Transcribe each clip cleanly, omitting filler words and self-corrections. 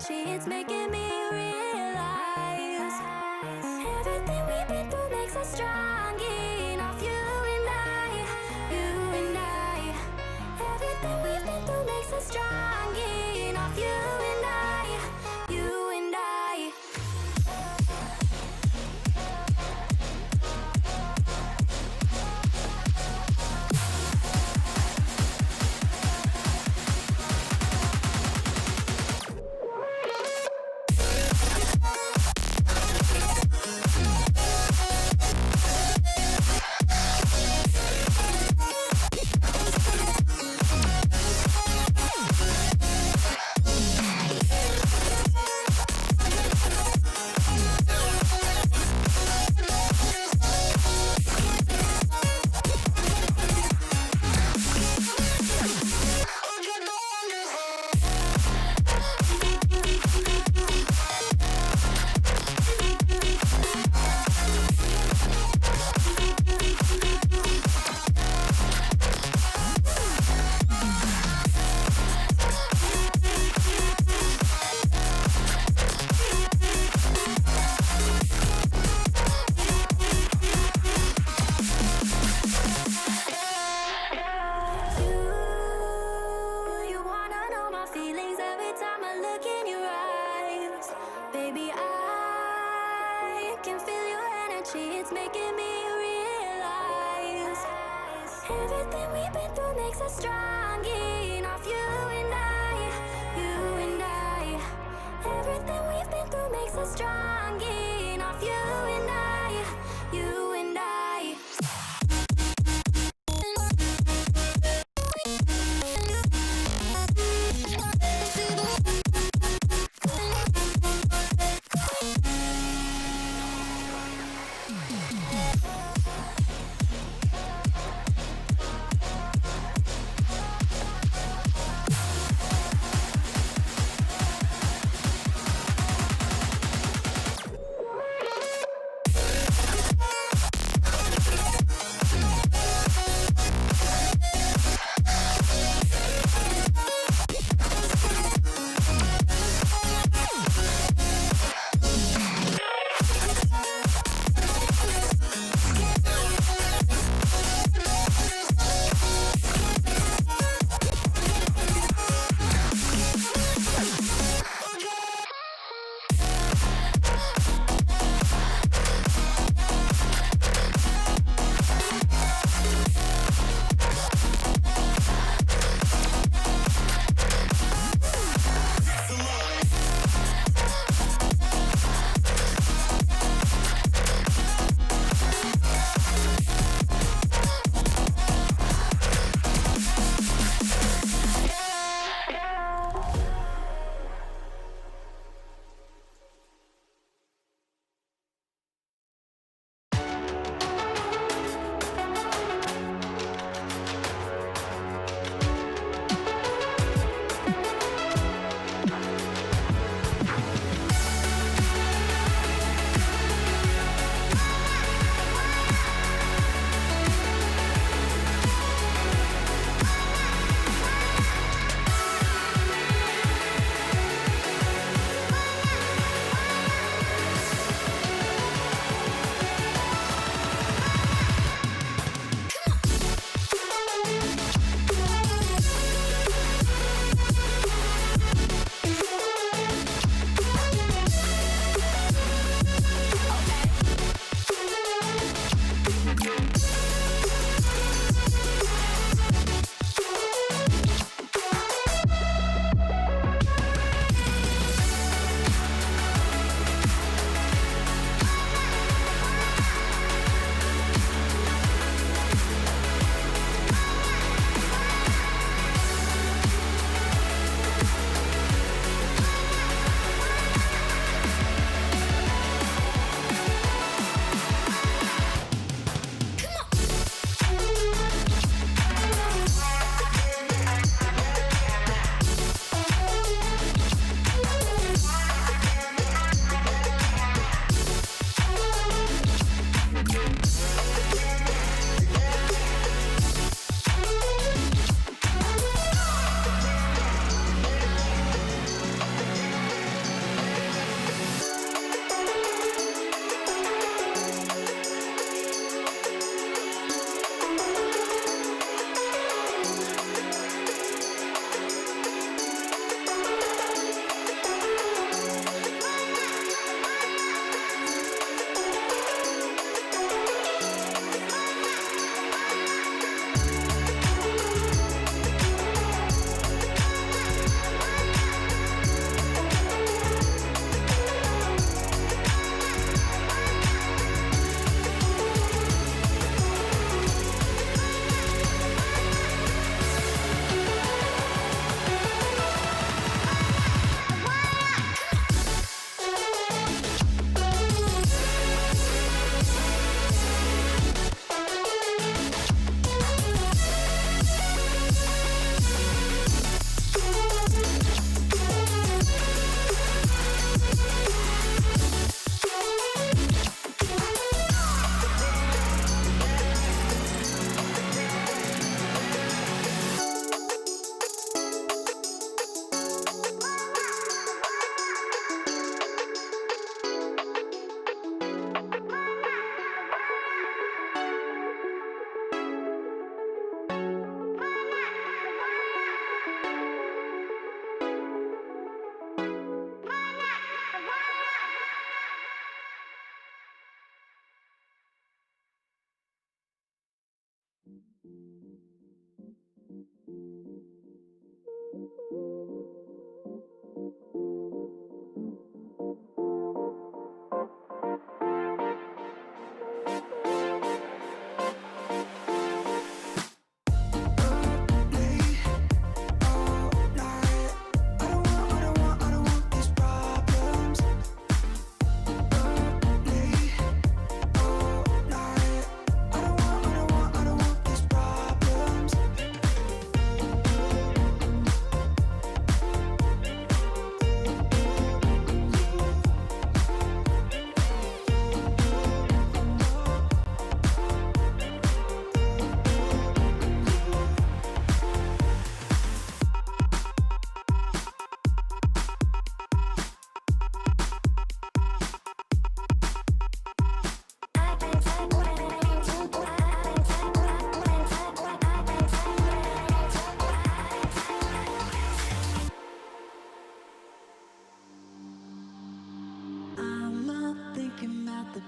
energy, it's making me realize everything we've been through makes us strong enough. You and I, everything we've been through makes us strong enough. You and I, you and I. It's making me realize everything we've been through makes us strong enough. You and I, everything we've been through makes us strong enough. You and I, you and I.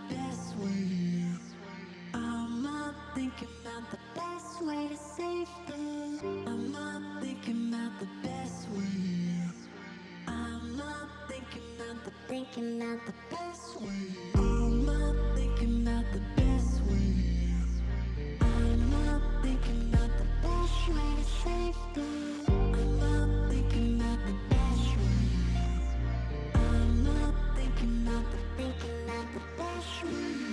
the best way. I'm not thinking about the best way to save them. I'm not thinking about the best way. I'm not thinking about the best way. I'm not thinking about the best way. I'm not thinking about the best way to save them. I'm not thinking about the best way. I'm not thinking about the best way.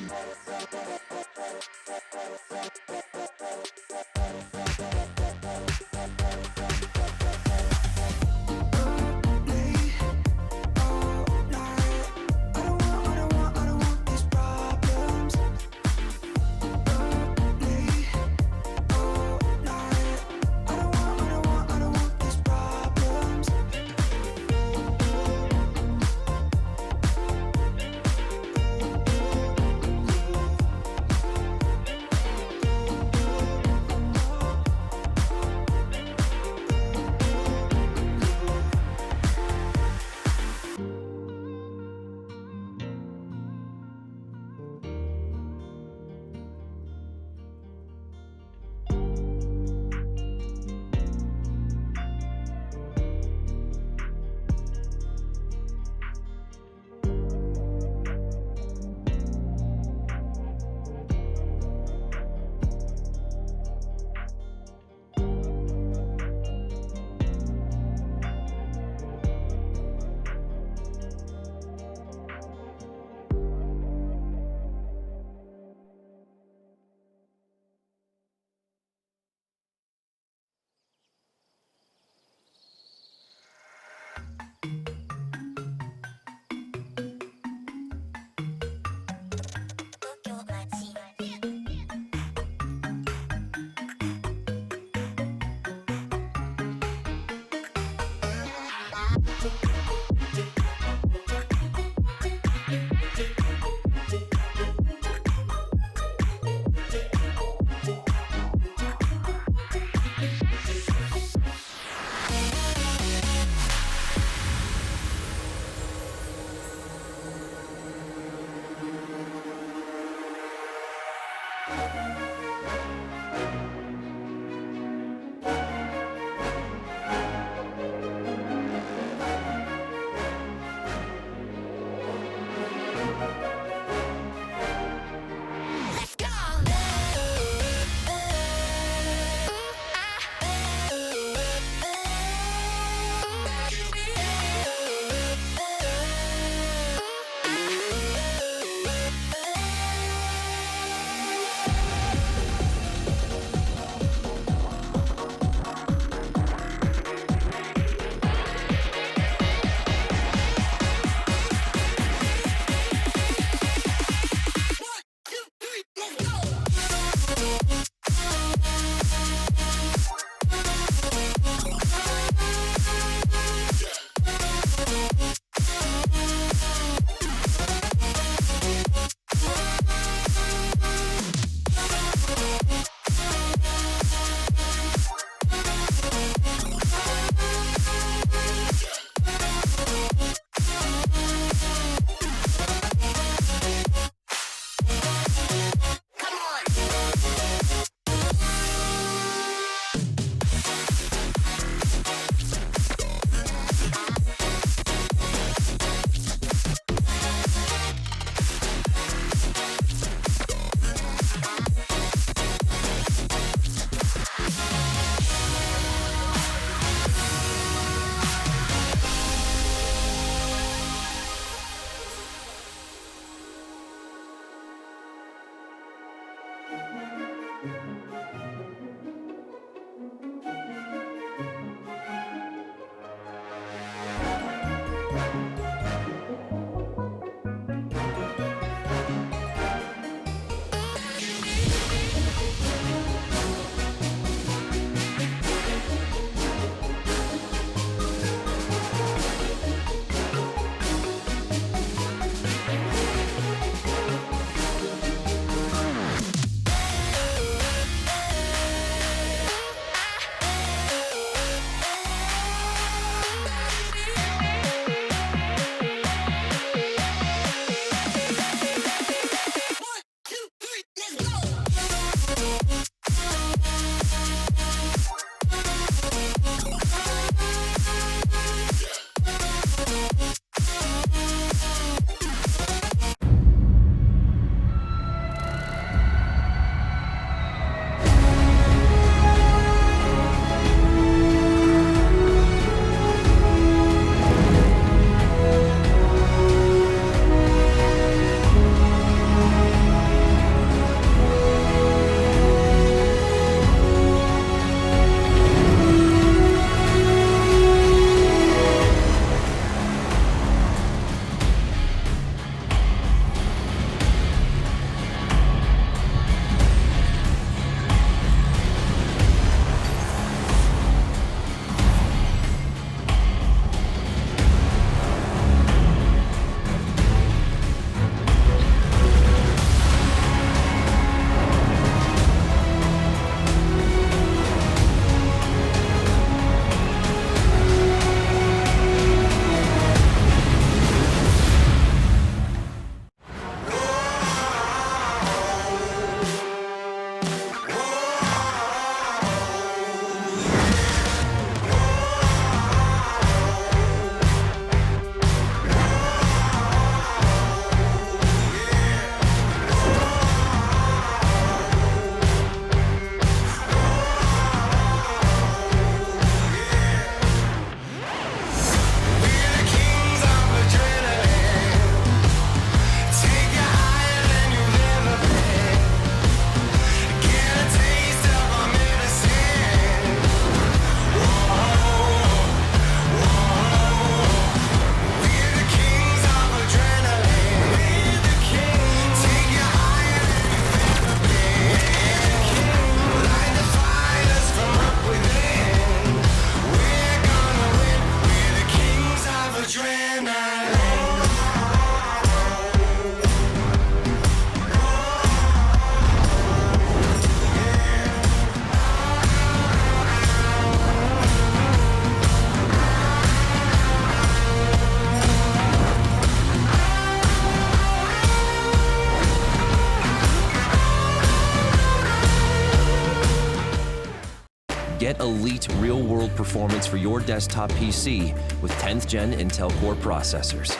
elite real-world performance for your desktop PC with 10th Gen Intel Core processors.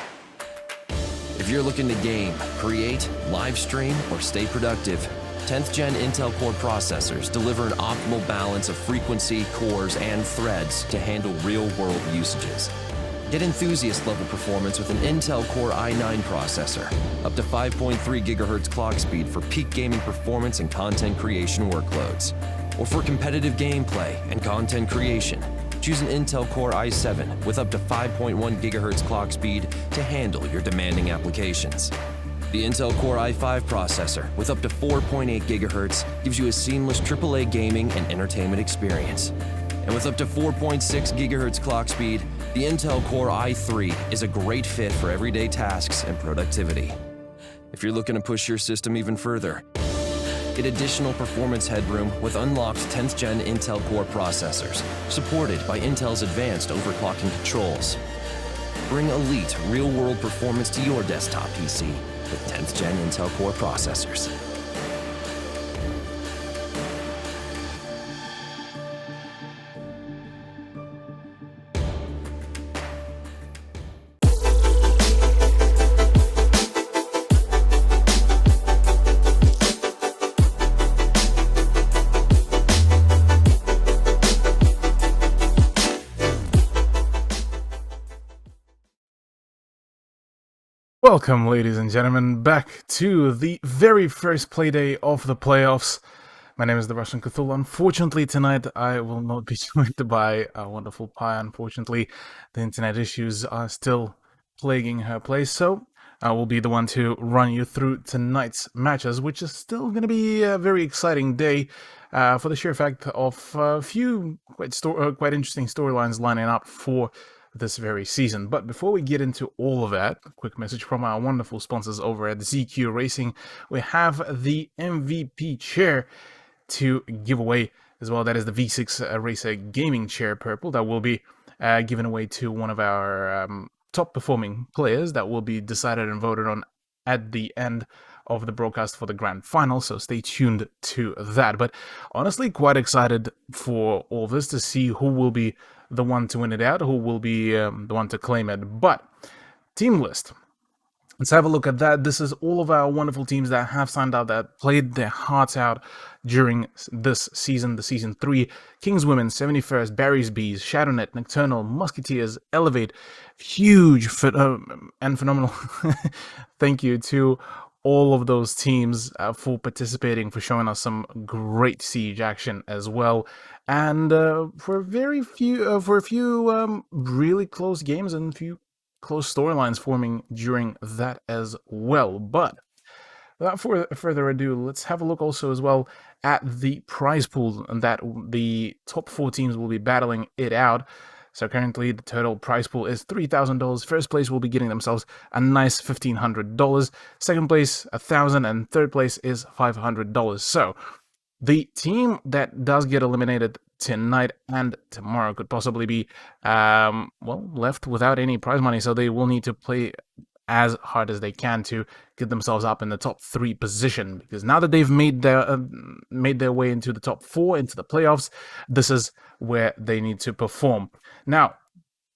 If you're looking to game, create, live stream, or stay productive, 10th Gen Intel Core processors deliver an optimal balance of frequency, cores, and threads to handle real-world usages. Get enthusiast-level performance with an Intel Core i9 processor, up to 5.3 GHz clock speed for peak gaming performance and content creation workloads. Or for competitive gameplay and content creation, choose an Intel Core i7 with up to 5.1 GHz clock speed to handle your demanding applications. The Intel Core i5 processor with up to 4.8 GHz gives you a seamless AAA gaming and entertainment experience. And with up to 4.6 GHz clock speed, the Intel Core i3 is a great fit for everyday tasks and productivity. If you're looking to push your system even further, get additional performance headroom with unlocked 10th Gen Intel Core processors, supported by Intel's advanced overclocking controls. Bring elite, real-world performance to your desktop PC with 10th Gen Intel Core processors. Welcome, ladies and gentlemen, back to the very first playday of the playoffs. My name is the Russian Cthulhu. Unfortunately, tonight I will not be joined by our wonderful Pi. Unfortunately, the internet issues are still plaguing her place, so I will be the one to run you through tonight's matches, which is still going to be a very exciting day for the sheer fact of a few quite interesting storylines lining up for this very season. But before we get into all of that, a quick message from our wonderful sponsors over at ZQ Racing. We have the MVP chair to give away as well. That is the V6 Racer Gaming Chair Purple that will be given away to one of our top performing players that will be decided and voted on at the end of the broadcast for the grand final, so stay tuned to that. But honestly, quite excited for all this to see who will be the one to win it out, who will be the one to claim it. But team list. Let's have a look at that. This is all of our wonderful teams that have signed out, that played their hearts out during this season, the Season 3. Kings Women, 71st, Barry's Bees, Shadownet, Nocturnal, Musketeers, Elevate. Huge and phenomenal thank you to all of those teams for participating, for showing us some great Siege action as well. And for a few really close games and a few close storylines forming during that as well. But without further ado, let's have a look also as well at the prize pool that the top 4 teams will be battling it out. So currently the total prize pool is $3,000. First place will be getting themselves a nice $1,500. Second place, $1,000, and third place is $500. So the team that does get eliminated tonight and tomorrow could possibly be, left without any prize money. So they will need to play as hard as they can to get themselves up in the top 3 position. Because now that they've made their way into the top 4, into the playoffs, this is where they need to perform. Now,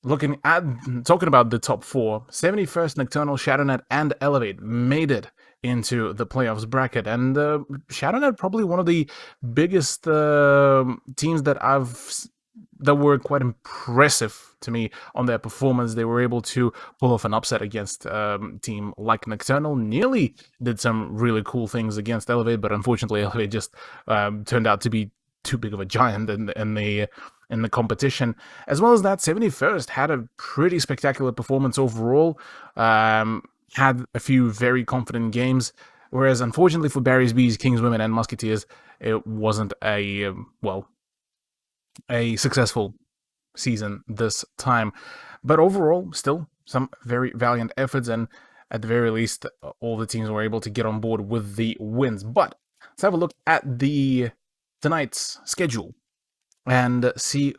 talking about the top 4, 71st, Nocturnal, Shadownet, and Elevate made it into the playoffs bracket, and Shadownet probably one of the biggest teams that were quite impressive to me on their performance. They were able to pull off an upset against a team like Nocturnal, nearly did some really cool things against Elevate, but unfortunately Elevate just turned out to be too big of a giant in the competition. As well as that, 71st had a pretty spectacular performance overall, had a few very confident games, whereas unfortunately for Barry's Bees, Kings Women, and Musketeers, it wasn't a successful season this time. But overall, still some very valiant efforts, and at the very least, all the teams were able to get on board with the wins. But let's have a look at tonight's schedule and see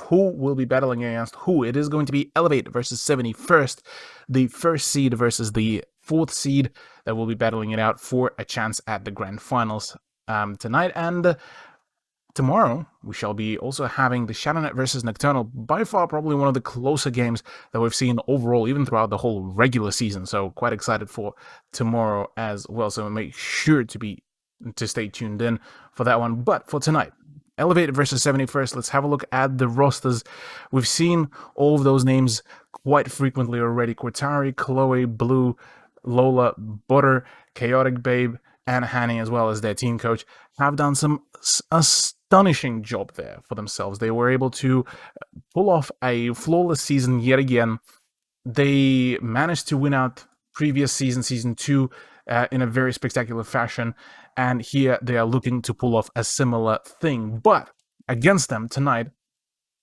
who will be battling against who. It is going to be Elevate versus 71st, the first seed versus the 4th seed that will be battling it out for a chance at the grand finals tonight. And tomorrow, we shall be also having the Shadownet versus Nocturnal, by far probably one of the closer games that we've seen overall, even throughout the whole regular season. So quite excited for tomorrow as well. So make sure to stay tuned in for that one. But for tonight, Elevated versus 71st, let's have a look at the rosters. We've seen all of those names quite frequently already. Cortari, Chloe, Blue, Lola, Butter, Chaotic Babe, and Hanny, as well as their team coach, have done some astonishing job there for themselves. They were able to pull off a flawless season yet again. They managed to win out previous season 2, in a very spectacular fashion, and here they are looking to pull off a similar thing. But against them tonight,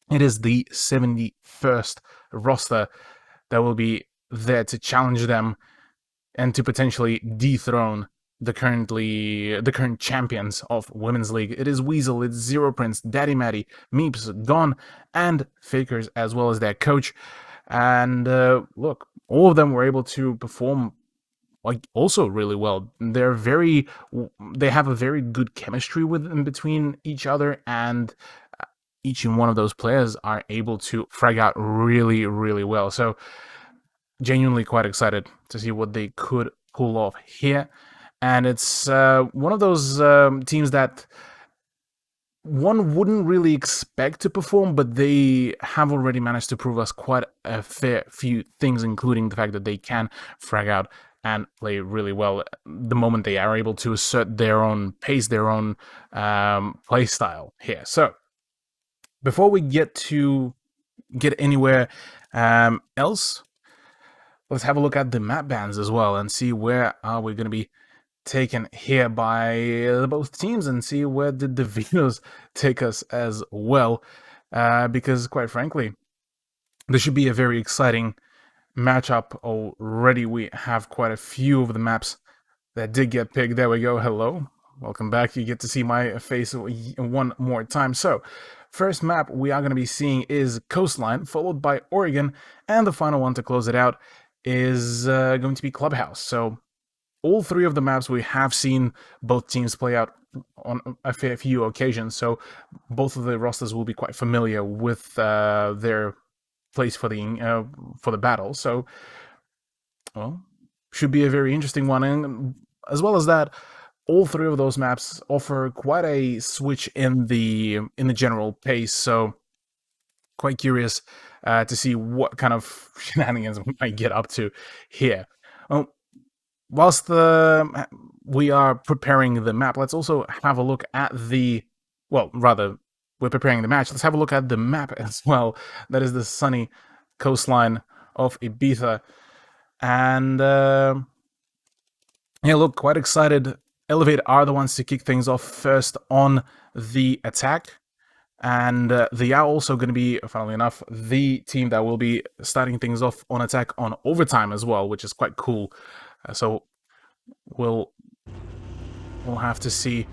it is the 71st roster that will be there to challenge them and to potentially dethrone the current champions of Women's League. It is Weasel, it's Zero Prince, Daddy Matty, Meeps, Gon, and Fakers, as well as their coach. And look, all of them were able to perform also really well. They have a very good chemistry in between each other, and each and one of those players are able to frag out really, really well. So genuinely quite excited to see what they could pull off here. And it's one of those teams that one wouldn't really expect to perform, but they have already managed to prove us quite a fair few things, including the fact that they can frag out and play really well the moment they are able to assert their own pace, their own play style here. So before we get anywhere else, let's have a look at the map bans as well and see where are we going to be taken here by both teams, and see where did the videos take us as well, because quite frankly, this should be a very exciting matchup already. We have quite a few of the maps that did get picked. There we go. Hello, welcome back. You get to see my face one more time. So first map we are going to be seeing is Coastline, followed by Oregon, and the final one to close it out is going to be Clubhouse. So all three of the maps we have seen both teams play out on a fair few occasions, so both of the rosters will be quite familiar with their place for the battle. So, well, should be a very interesting one. And as well as that, all three of those maps offer quite a switch in the general pace. So, quite curious to see what kind of shenanigans we might get up to here. Well, whilst we are preparing the map, let's also have a look at we're preparing the match. Let's have a look at the map as well. That is the sunny coastline of Ibiza. And yeah, look, quite excited. Elevate are the ones to kick things off first on the attack. And they are also going to be, funnily enough, the team that will be starting things off on attack on overtime as well, which is quite cool. So we'll have to see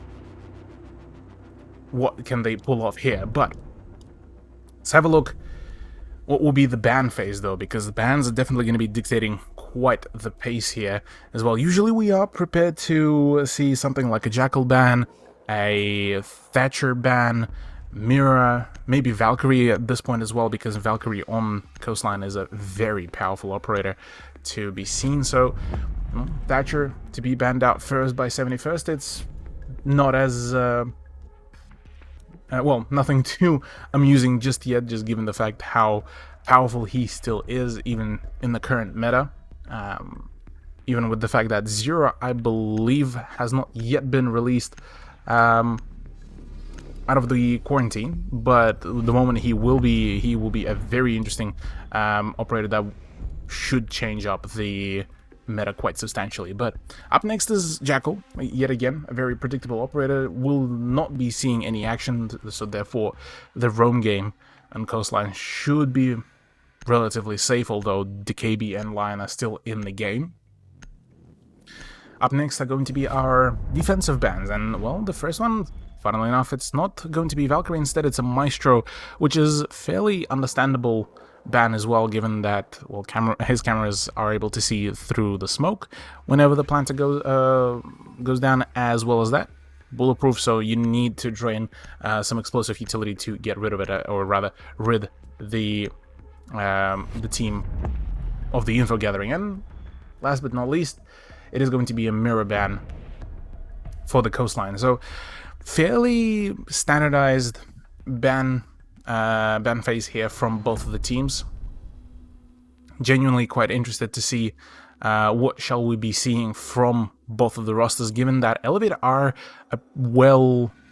what can they pull off here. But let's have a look what will be the ban phase, though, because the bans are definitely going to be dictating quite the pace here as well. Usually we are prepared to see something like a Jackal ban, a Thatcher ban, Mira, maybe Valkyrie at this point as well, because Valkyrie on Coastline is a very powerful operator to be seen. So Thatcher to be banned out first by 71st, it's not as well, nothing too amusing just yet, just given the fact how powerful he still is, even in the current meta. Even with the fact that Zero, I believe, has not yet been released out of the quarantine, but the moment he will be a very interesting operator that should change up the meta quite substantially. But up next is Jackal, yet again a very predictable operator. Will not be seeing any action, so therefore the roam game and Coastline should be relatively safe, although DKB and Lion are still in the game. Up next are going to be our defensive bans, and well, the first one, funnily enough, it's not going to be Valkyrie, instead it's a Maestro, which is fairly understandable ban as well, given that, well, his cameras are able to see through the smoke whenever the planter goes down, as well as that. bulletproof, so you need to drain some explosive utility to get rid of it, or rather rid the team of the info gathering. And last but not least, it is going to be a mirror ban for the coastline. So fairly standardized ban phase here from both of the teams. Genuinely quite interested to see what shall we be seeing from both of the rosters, given that Elevate are a well-versed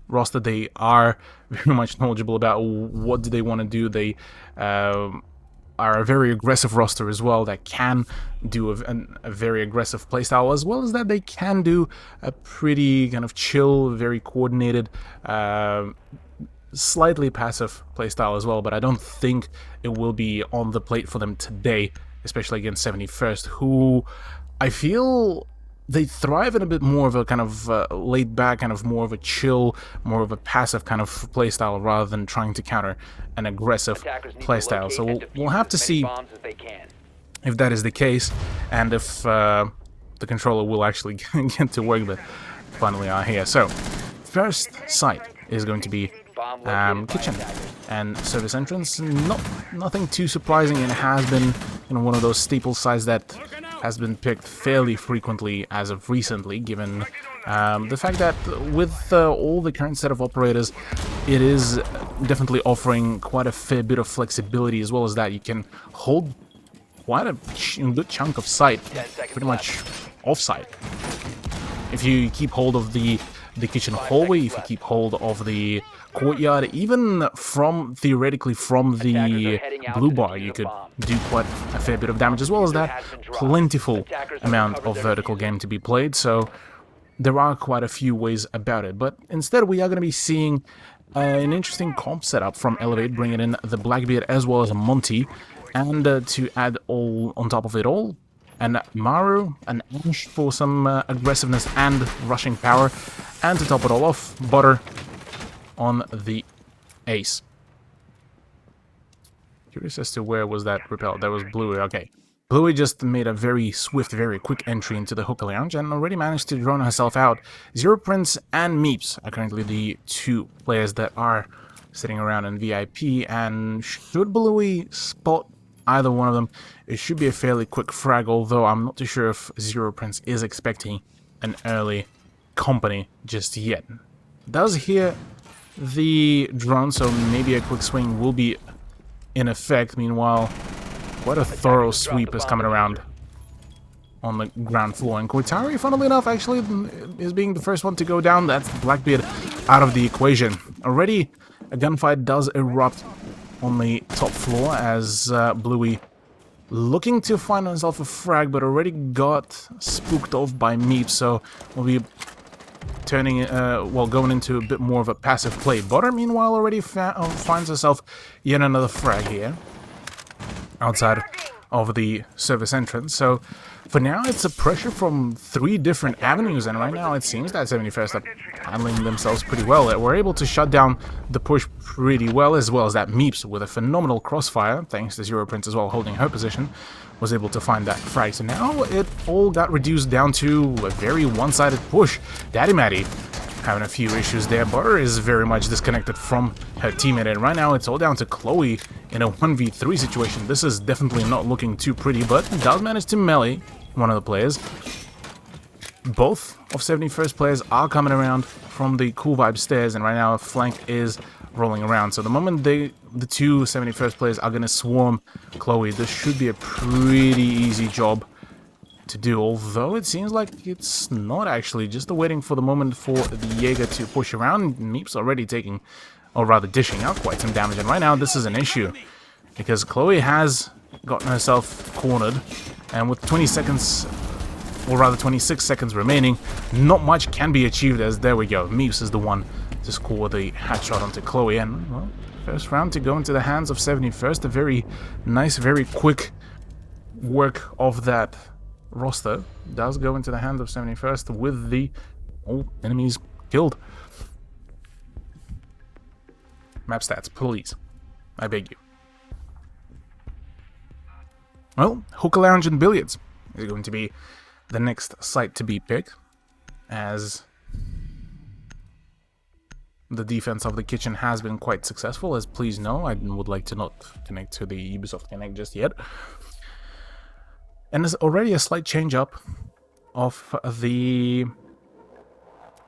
roster. They are very much knowledgeable about what do they want to do. They are a very aggressive roster as well that can do a very aggressive playstyle, as well as that they can do a pretty kind of chill, very coordinated, slightly passive playstyle as well. But I don't think it will be on the plate for them today, especially against 71st, who I feel they thrive in a bit more of a kind of laid back, kind of more of a chill, more of a passive kind of playstyle rather than trying to counter an aggressive playstyle. So we'll have to see if that is the case, and if the controller will actually get to work, but finally are here. So first site is going to be kitchen and service entrance. Nothing too surprising. It has been, you know, one of those staple sites that has been picked fairly frequently as of recently, given the fact that with all the current set of operators, it is definitely offering quite a fair bit of flexibility, as well as that you can hold quite a good chunk of site pretty much off-site. If you keep hold of the kitchen hallway, if you keep hold of the courtyard, even from, theoretically, from the blue bar, you could do quite a fair bit of damage, as well as that plentiful amount of vertical game to be played. So there are quite a few ways about it, but instead we are going to be seeing an interesting comp setup from Elevate, bringing in the Blackbeard as well as a Monty, and to add all on top of it all, and Maru, an Ash for some aggressiveness and rushing power, and to top it all off, Butter on the Ace. Curious as to where was that repelled. That was Bluey. Okay. Bluey just made a very swift, very quick entry into the hookah lounge and already managed to drone herself out. Zero Prince and Meeps are currently the two players that are sitting around in VIP, and should Bluey spot either one of them, it should be a fairly quick frag, although I'm not too sure if Zero Prince is expecting an early company just yet. Does hear the drone, so maybe a quick swing will be in effect. Meanwhile, quite a thorough sweep is coming around on the ground floor, and Koitari, funnily enough, actually is being the first one to go down. That's Blackbeard out of the equation. Already a gunfight does erupt on the top floor as Bluey looking to find himself a frag, but already got spooked off by Meep, so we'll be turning, going into a bit more of a passive play. Butter, meanwhile, already finds herself yet another frag here outside of the service entrance. So for now, it's a pressure from 3 different avenues, and right now it seems that 71st are handling themselves pretty well. We're able to shut down the push pretty well, as well as that Meeps with a phenomenal crossfire, thanks to Zero Prince as well holding her position, was able to find that frag. So now it all got reduced down to a very one-sided push. Daddy Maddie having a few issues there. Butter is very much disconnected from her teammate, and right now it's all down to Chloe in a 1v3 situation. This is definitely not looking too pretty, but does manage to melee one of the players. Both of 71st players are coming around from the Cool Vibe stairs, and right now flank is rolling around. So the moment the two 71st players are going to swarm Chloe, this should be a pretty easy job to do, although it seems like it's not actually. Just waiting for the moment for the Jaeger to push around. Meep's already taking, or rather dishing out quite some damage, and right now this is an issue because Chloe has gotten herself cornered, and with 20 seconds, or rather 26 seconds remaining, not much can be achieved, as there we go, Meeps is the one to score the headshot onto Chloe, and well, first round to go into the hands of 71st. A very nice, very quick work of that roster does go into the hands of 71st with the all enemies killed. Map stats, please. I beg you. Well, Hookah Lounge and Billiards is going to be the next site to be picked. as the defense of the kitchen has been quite successful, as please know. I would like to not connect to the Ubisoft Connect just yet. And there's already a slight change up of the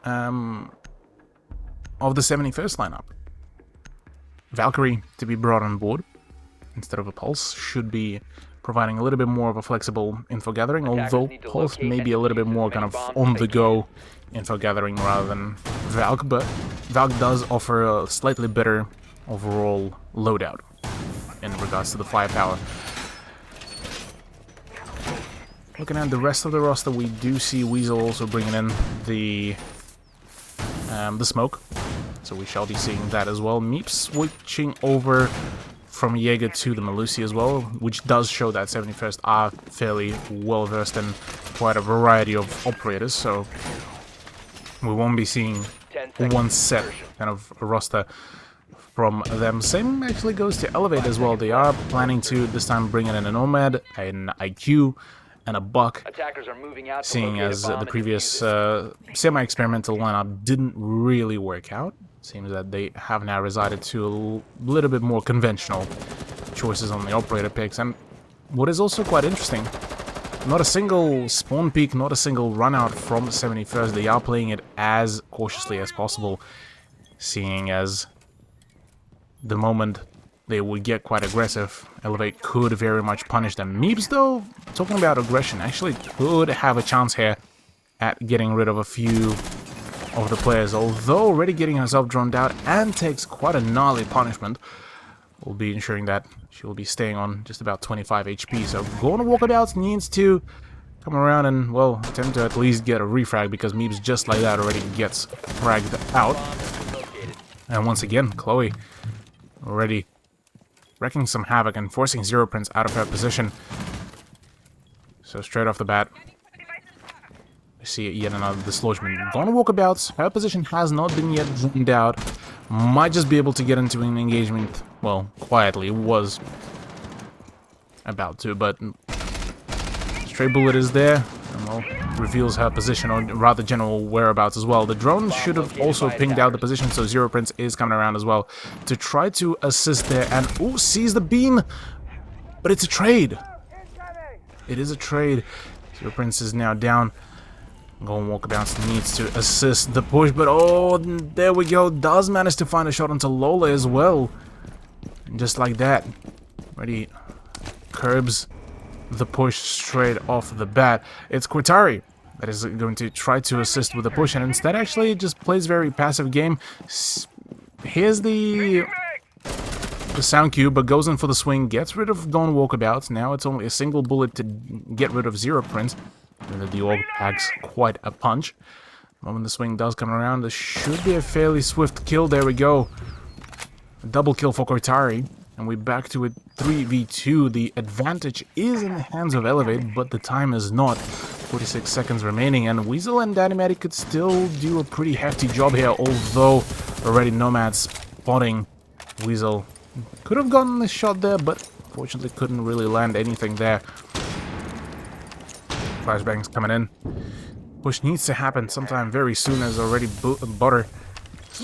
71st lineup. Valkyrie to be brought on board instead of a Pulse should be providing a little bit more of a flexible info gathering, although Pulse may be a little bit more kind of on the go info gathering rather than Valk, but Valk does offer a slightly better overall loadout in regards to the firepower. Looking at the rest of the roster, we do see Weasel also bringing in the smoke, so we shall be seeing that as well. Meep switching over from Jaeger to the Melusi as well, which does show that 71st are fairly well versed in quite a variety of operators, so we won't be seeing one set kind of roster from them. Same actually goes to Elevate as well. They are planning to this time bring in a Nomad, an IQ, and a Buck, seeing as the previous semi-experimental lineup didn't really work out. Seems that they have now resided to a little bit more conventional choices on the operator picks. And what is also quite interesting, not a single spawn peak, not a single run out from 71st. They are playing it as cautiously as possible, seeing as the moment they would get quite aggressive, Elevate could very much punish them. Meeps, though, talking about aggression, actually could have a chance here at getting rid of a few of the players, although already getting herself droned out and takes quite a gnarly punishment. Will be ensuring that she will be staying on just about 25 HP. So Golden Walkabouts needs to come around and, well, attempt to at least get a refrag, because Meeps just like that already gets fragged out. And once again, Chloe already wrecking some havoc and forcing Zero Prince out of her position. So straight off the bat, we see yet another dislodgement. Golden Walkabouts, her position has not been yet zoomed out. Might just be able to get into an engagement, well, quietly, was about to, but Stray Bullet is there, and, well, reveals her position, or rather general whereabouts as well. The drone should have also pinged out the position, so Zero Prince is coming around as well to try to assist there, and, ooh, sees the beam, but it's a trade. It is a trade. Zero Prince is now down. Golden Walkabouts needs to assist the push, but oh, there we go. Does manage to find a shot onto Lola as well. And just like that, already curbs the push straight off the bat. It's Qatari that is going to try to assist with the push, and instead actually just plays very passive game. Here's the sound cue, but goes in for the swing, gets rid of Golden Walkabouts. Now it's only a single bullet to get rid of Zero Prince. And the orb packs quite a punch. The moment the swing does come around, this should be a fairly swift kill. There we go. A double kill for Qatari. And we're back to a 3v2. The advantage is in the hands of Elevate, but the time is not. 46 seconds remaining, and Weasel and Dynamite could still do a pretty hefty job here, although already Nomad spotting Weasel. Could have gotten the shot there, but fortunately couldn't really land anything there. Flashbangs coming in, which needs to happen sometime very soon, as already Butter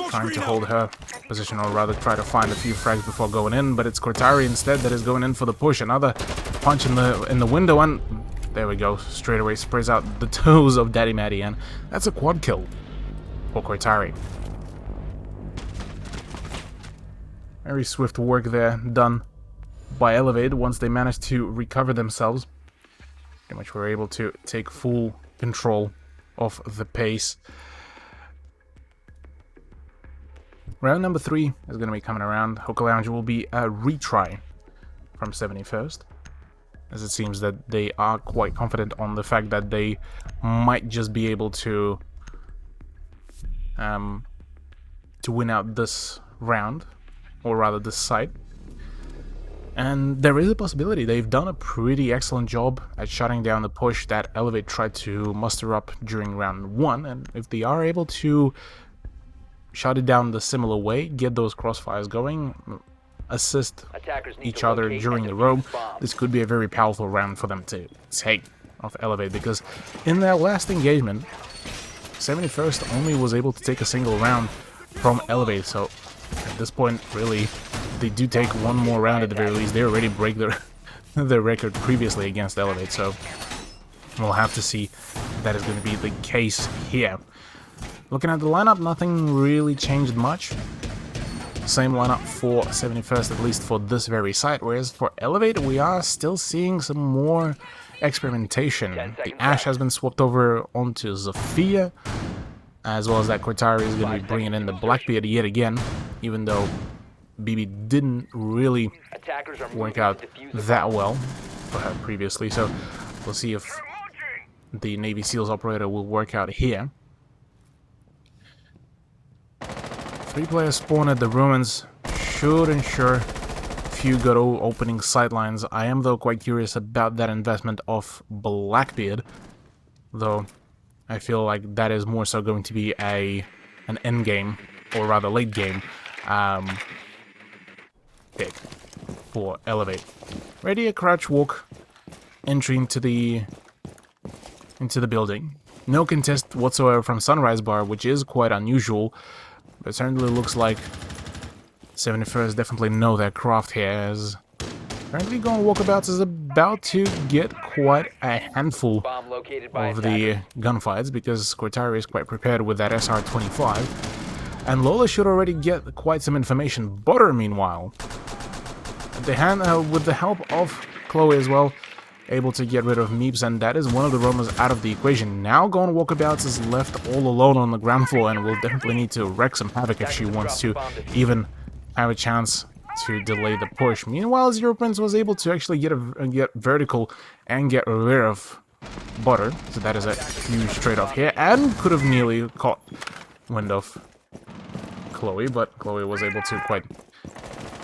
trying to hold her position, or rather try to find a few frags before going in, but it's Qatari instead that is going in for the push. Another punch in the window, and there we go, straight away sprays out the toes of Daddy Matty, and that's a quad kill for Qatari. Very swift work there done by Elevate once they managed to recover themselves. Pretty much were able to take full control of the pace. Round number 3 is going to be coming around. Hookah Lounge will be a retry from 71st, as it seems that they are quite confident on the fact that they might just be able to win out this round, or rather this site. And there is a possibility. They've done a pretty excellent job at shutting down the push that Elevate tried to muster up during round 1, and if they are able to shut it down the similar way, get those crossfires going, assist each other during the roam, this could be a very powerful round for them to take off Elevate, because in their last engagement, 71st only was able to take a single round from Elevate, so at this point, really, they do take one more round at the very least. They already break their their record previously against Elevate, so we'll have to see if that is going to be the case here. Looking at the lineup, nothing really changed much. Same lineup for 71st, at least for this very site, whereas for Elevate, we are still seeing some more experimentation. The Ashe has been swapped over onto Zofia, as well as that Cortari is going to be bringing in the Blackbeard yet again, even though BB didn't really work out that well for her previously, so we'll see if the Navy SEALs operator will work out here. 3-player spawn at the ruins should ensure few good opening sightlines. I am though quite curious about that investment of Blackbeard, though I feel like that is more so going to be an end game, or rather late game, pick for Elevate. Ready a crouch walk, entry into the building. No contest whatsoever from Sunrise Bar, which is quite unusual, but it certainly looks like 71st definitely know their craft here, as apparently Going Walkabouts is about to get quite a handful of the gunfights, because Cortari is quite prepared with that SR-25, and Lola should already get quite some information. Butter, meanwhile, with the help of Chloe as well, able to get rid of Meeps, and that is one of the roamers out of the equation. Now Going Walkabouts is left all alone on the ground floor, and will definitely need to wreak some havoc if she wants to even have a chance to delay the push. Meanwhile, Zero Prince was able to actually get vertical and get rid of Butter, so that is a huge trade-off here, and could have nearly caught wind of Chloe, but Chloe was able to, quite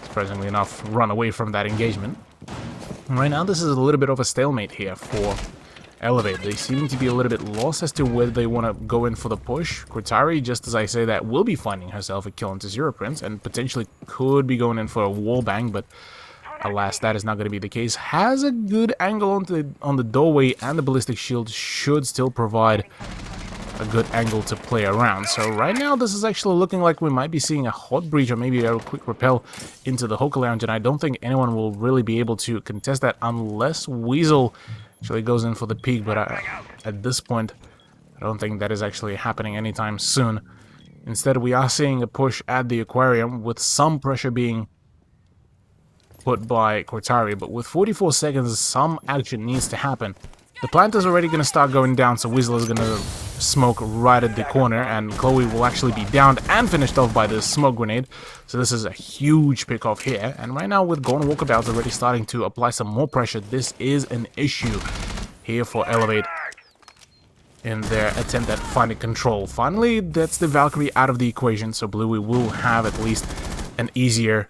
surprisingly enough, run away from that engagement. Right now, this is a little bit of a stalemate here for Elevate. They seem to be a little bit lost as to whether they want to go in for the push. Cortari, just as I say that, will be finding herself a kill into Zero Prince, and potentially could be going in for a wallbang, but alas, that is not going to be the case. Has a good angle on the doorway, and the ballistic shield should still provide a good angle to play around. So right now, this is actually looking like we might be seeing a hot breach, or maybe a quick repel into the Hoka Lounge, and I don't think anyone will really be able to contest that unless Weasel actually goes in for the peak, but at this point, I don't think that is actually happening anytime soon. Instead, we are seeing a push at the aquarium, with some pressure being put by Cortari, but with 44 seconds, some action needs to happen. The plant is already going to start going down, so Weasel is going to smoke right at the corner, and Chloe will actually be downed and finished off by this smoke grenade. So this is a huge pick-off here, and right now with Going Walkabouts already starting to apply some more pressure, this is an issue here for Elevate in their attempt at finding control. Finally, that's the Valkyrie out of the equation, so Bluey will have at least an easier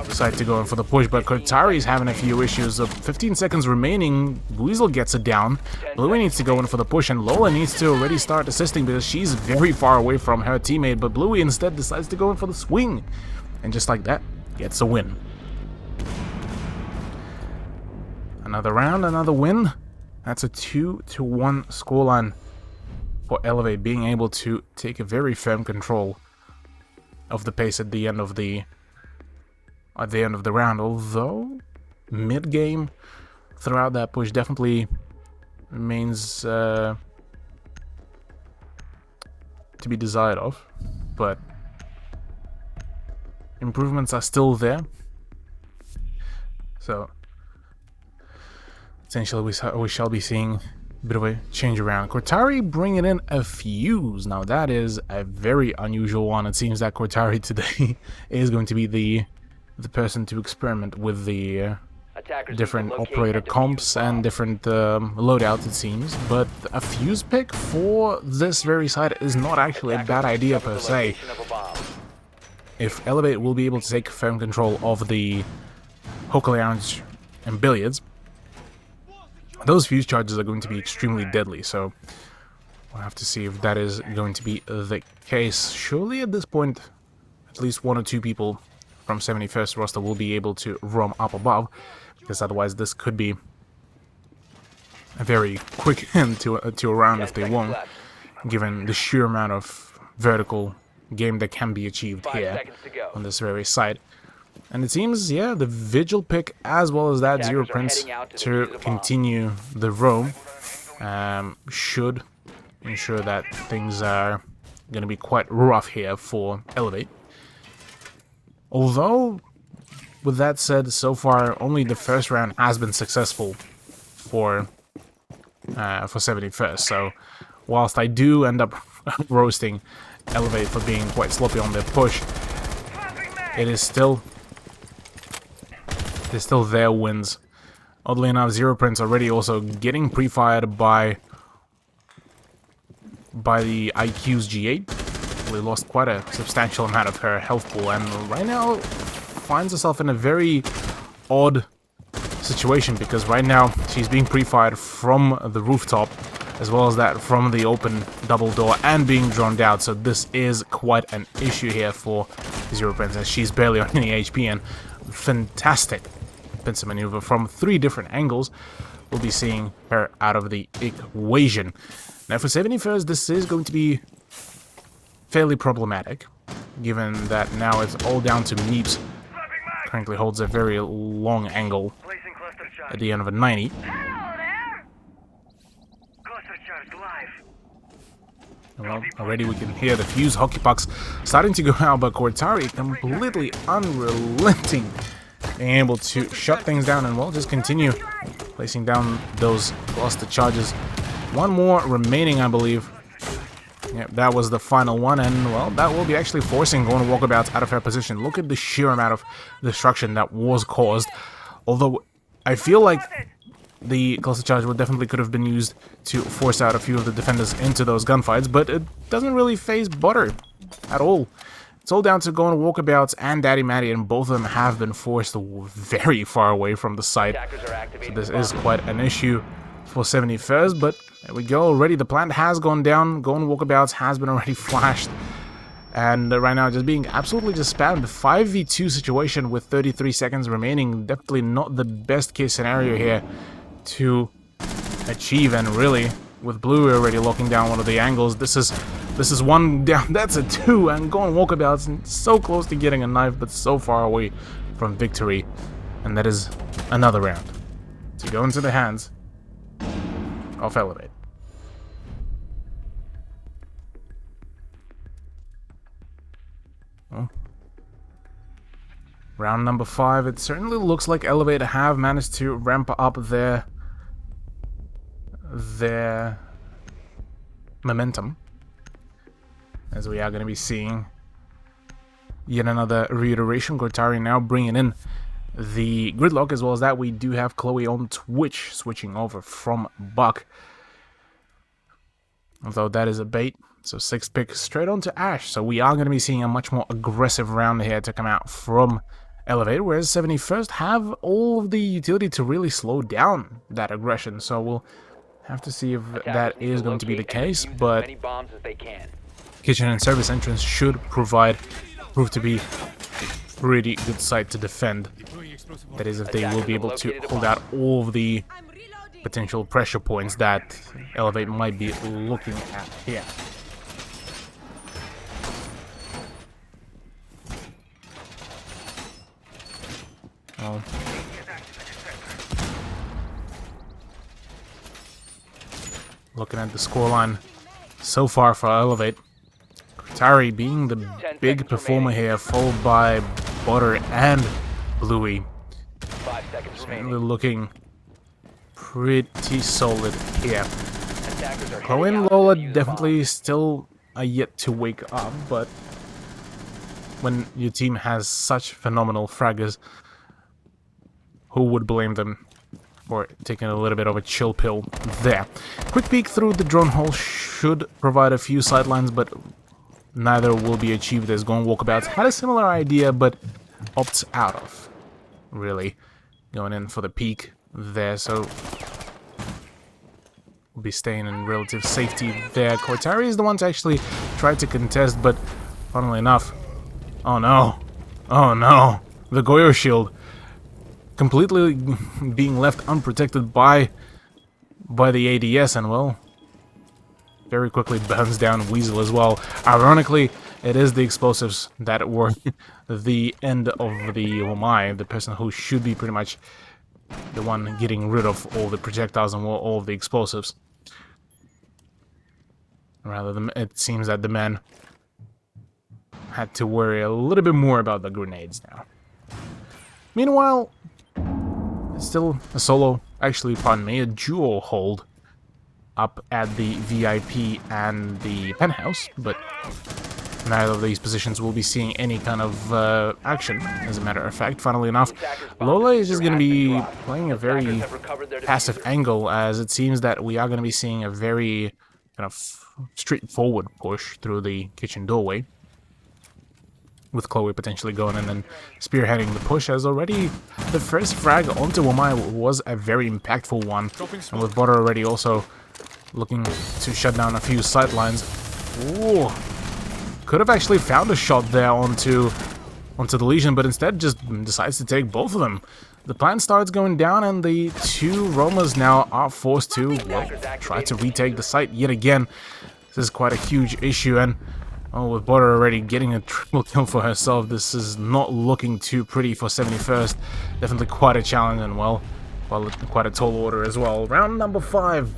side to go in for the push, but Cortari is having a few issues. Of 15 seconds remaining, Weasel gets it down. Bluey needs to go in for the push, and Lola needs to already start assisting because she's very far away from her teammate, but Bluey instead decides to go in for the swing, and just like that, gets a win. Another round, another win. That's a 2-1 scoreline for Elevate, being able to take a very firm control of the pace at the end of the round, although mid-game throughout that push definitely remains to be desired of, but improvements are still there, so essentially we shall be seeing a bit of a change around. Cortari bringing in a fuse. Now that is a very unusual one. It seems that Cortari today is going to be the person to experiment with the different operator comps and different loadouts, it seems. But a fuse pick for this very side is not actually a bad idea per se. If Elevate will be able to take firm control of the Hoka Lounge and Billiards, those fuse charges are going to be extremely deadly, so we'll have to see if that is going to be the case. Surely at this point, at least one or two people from 71st roster will be able to roam up above, because otherwise this could be a very quick end to a round if they won't. given the sheer amount of vertical game that can be achieved 5 here seconds to go. on this very site. And it seems, yeah, the Vigil pick as well as that Zero Attackers are Prince heading out to to defuse the bomb. continue the roam should ensure that things are going to be quite rough here for Elevate. Although, with that said, so far only the first round has been successful for 71st. So whilst I do end up roasting Elevate for being quite sloppy on their push, it is still their wins. Oddly enough, Zero Prince already also getting pre-fired by the IQ's G8. We lost quite a substantial amount of her health pool, and right now finds herself in a very odd situation, because right now she's being pre-fired from the rooftop, as well as that from the open double door, and being drowned out. So this is quite an issue here for Zero Prince, as she's barely on any HP, and fantastic pincer maneuver from 3 different angles will be seeing her out of the equation. Now for 71st, this is going to be fairly problematic, given that now it's all down to Meeps. Currently holds a very long angle at the end of a 90. Well, already we can hear the fuse hockey pucks starting to go out, but Cortari completely unrelenting, being able to shut things down, and we'll just continue placing down those cluster charges. One more remaining, I believe. Yep, that was the final one, and well, that will be actually forcing Golden Walkabouts out of her position. Look at the sheer amount of destruction that was caused. Although I feel like the cluster charge would definitely could have been used to force out a few of the defenders into those gunfights, but it doesn't really phase Butter at all. It's all down to Golden Walkabouts and Daddy Matty, and both of them have been forced very far away from the site. So this is quite an issue for 71st, but there we go. Already the plant has gone down. Golden Walkabouts has been already flashed, and right now just being absolutely just spammed. 5v2 situation with 33 seconds remaining. Definitely not the best case scenario here to achieve, and really with Blue already locking down one of the angles, this is one down. That's a 2, and Golden Walkabouts so close to getting a knife, but so far away from victory. And that is another round to go into the hands of Elevate. Well, round number 5, it certainly looks like Elevate have managed to ramp up their momentum, as we are going to be seeing yet another reiteration. Cortari now bringing in the gridlock, as well as that we do have Chloe on Twitch switching over from Buck, although that is a bait. So 6th pick straight on to Ash, so we are going to be seeing a much more aggressive round here to come out from Elevate, whereas 71st have all of the utility to really slow down that aggression. So we'll have to see if that is going to be the case, but Kitchen and Service entrance should prove to be a pretty good site to defend. That is, if they will be able to hold out all of the potential pressure points that Elevate might be looking at here. Well, looking at the scoreline so far for Elevate, Cortari being the big performer here, followed by Butter and Bluey. 5 seconds remaining. Certainly looking pretty solid here. Attackers are Chloe heading and out to Lola defuse the definitely still are yet to wake up, but when your team has such phenomenal fraggers, who would blame them for taking a little bit of a chill pill there? Quick peek through the drone hole should provide a few sidelines, but neither will be achieved, as Golden Walkabouts had a similar idea, but opts out of really going in for the peak there. So we'll be staying in relative safety there. Cortari is the one to actually try to contest, but funnily enough, oh no, the Goyo shield completely being left unprotected by the ADS, and well, very quickly burns down Weasel as well. Ironically, it is the explosives that were the end of the Wamai, the person who should be pretty much the one getting rid of all the projectiles and all of the explosives. Rather than, it seems that the man had to worry a little bit more about the grenades now. Meanwhile, it's still a solo, actually, pardon me, a duo hold up at the VIP and the penthouse, but neither of these positions will be seeing any kind of action, as a matter of fact. Funnily enough, Lola is just going to be playing a very passive angle, as it seems that we are going to be seeing a very kind of straightforward push through the kitchen doorway, with Chloe potentially going in and spearheading the push, as already the first frag onto Wamai was a very impactful one, and with Butter already also looking to shut down a few sightlines. Ooh, could have actually found a shot there onto the Legion, but instead just decides to take both of them. The plan starts going down, and the two roamers now are forced to, well, try to retake the site yet again. This is quite a huge issue, and oh, with Butter already getting a triple kill for herself, this is not looking too pretty for 71st. Definitely quite a challenge, and well, quite a tall order as well. Round number 5,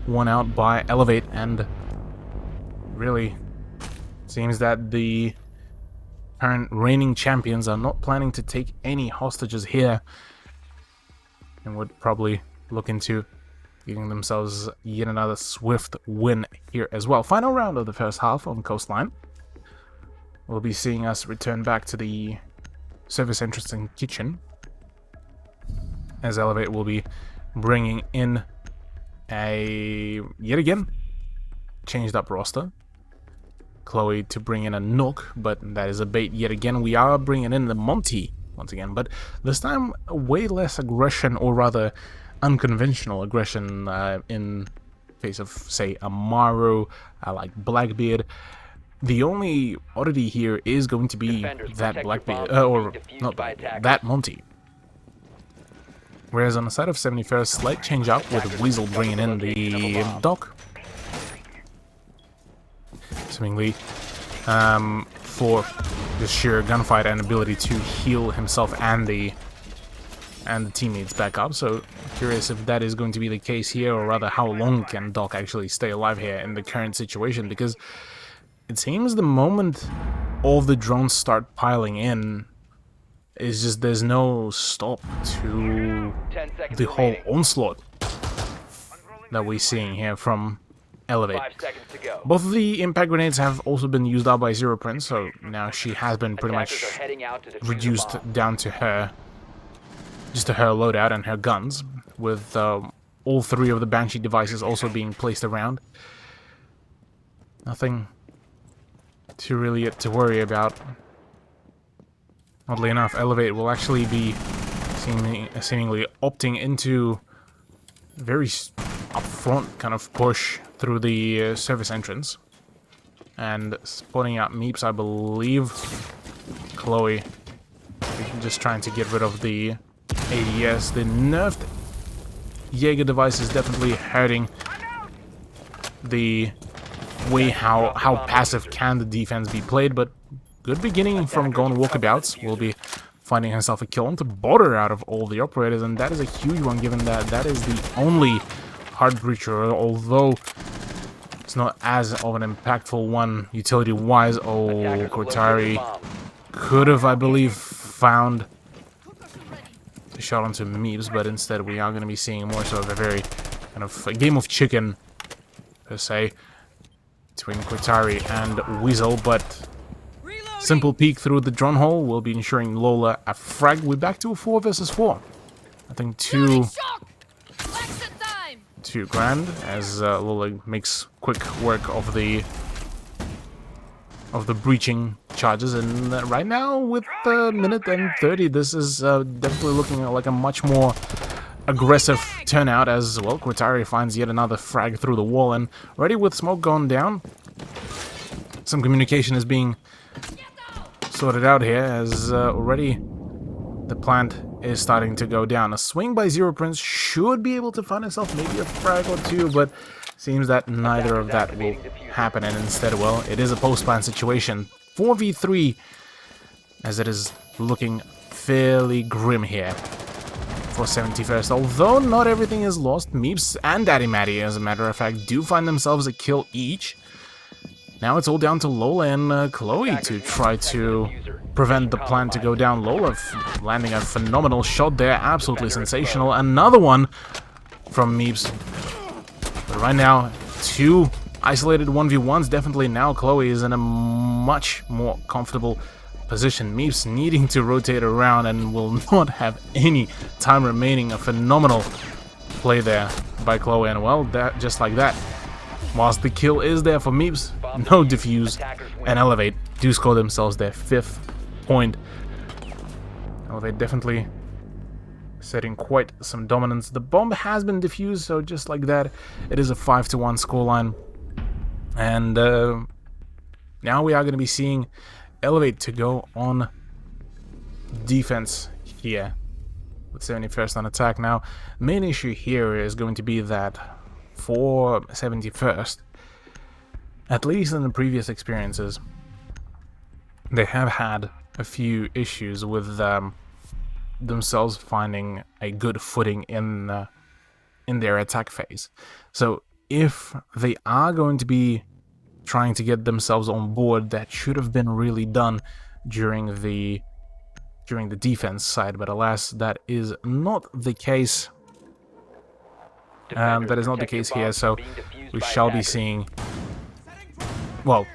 won out by Elevate, and really seems that the current reigning champions are not planning to take any hostages here, and would probably look into getting themselves yet another swift win here as well. Final round of the first half on Coastline. We'll be seeing us return back to the service entrance and kitchen, as Elevate will be bringing in a, yet again, changed up roster. Chloe to bring in a Nook, but that is a bait yet again. We are bringing in the Monty once again, but this time way less aggression, or rather unconventional aggression in face of, say, Amaru, like Blackbeard. The only oddity here is going to be that Blackbeard, or not Blackbeard, that Monty. Whereas on the side of 71st, slight change up with Weasel bringing in the Doc. Seemingly for the sheer gunfight and ability to heal himself and the teammates back up. So curious if that is going to be the case here, or rather how long can Doc actually stay alive here in the current situation, because it seems the moment all of the drones start piling in, is just there's no stop to the whole onslaught that we're seeing here from Elevate. Both of the impact grenades have also been used up by Zero Prince, so now she has been pretty much reduced down to her, just to her loadout and her guns, with all 3 of the Banshee devices also being placed around. Nothing to really to worry about. Oddly enough, Elevate will actually be seemingly opting into very upfront kind of push through the service entrance, and spotting out Meeps, I believe. Chloe just trying to get rid of the ADS. The nerfed Jaeger device is definitely hurting the way how passive can the defense be played, but good beginning from Gone Walkabouts. Will be finding herself a kill onto Border out of all the operators, and that is a huge one, given that that is the only hard breacher, although it's not as of an impactful one utility-wise. Oh, Cortari could have, I believe, found the shot onto Meeps, but instead we are going to be seeing more so of a very kind of a game of chicken, per se, between Cortari and Weasel, but simple peek through the drone hole will be ensuring Lola a frag. We're back to a 4 versus 4. I think two grand, as Lola makes quick work of the breaching charges, and right now with minute and 30, this is definitely looking like a much more aggressive turnout, as well. Cortari finds yet another frag through the wall, and already with smoke gone down, some communication is being sorted out here, as already the plant is starting to go down. A swing by Zero Prince should be able to find himself maybe a frag or 2, but Seems that neither of that will happen, and instead, well, it is a post-plan situation. 4v3, as it is looking fairly grim here for 71st. Although not everything is lost, Meeps and Daddy Matty, as a matter of fact, do find themselves a kill each. Now it's all down to Lola and Chloe to try to prevent the plan to go down. Lola landing a phenomenal shot there, absolutely sensational. Another one from Meeps. But right now, two isolated 1v1s. Definitely now Chloe is in a much more comfortable position. Meeps needing to rotate around and will not have any time remaining. A phenomenal play there by Chloe, and well, that just like that. Whilst the kill is there for Meeps, no defuse, and Elevate do score themselves their 5th point. Elevate definitely setting quite some dominance. The bomb has been defused, so just like that, it is a 5-1 scoreline. And now we are going to be seeing Elevate to go on defense here with 71st on attack. Now, main issue here is going to be that for 71st, at least in the previous experiences, they have had a few issues with themselves finding a good footing in their attack phase. So if they are going to be trying to get themselves on board, that should have been really done during the defense side, but alas, that is not the case. That is not the case here, so we shall be seeing... Well,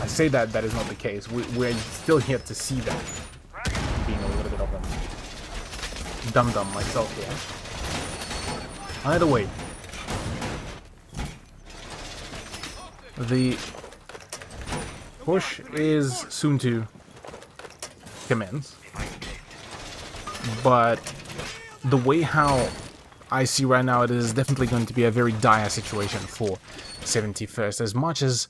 I say that is not the case. We're still here to see that. Being a little bit of a dum-dum myself here. Either way, the push is soon to commence, but the way how I see right now, it is definitely going to be a very dire situation for 71st. As much as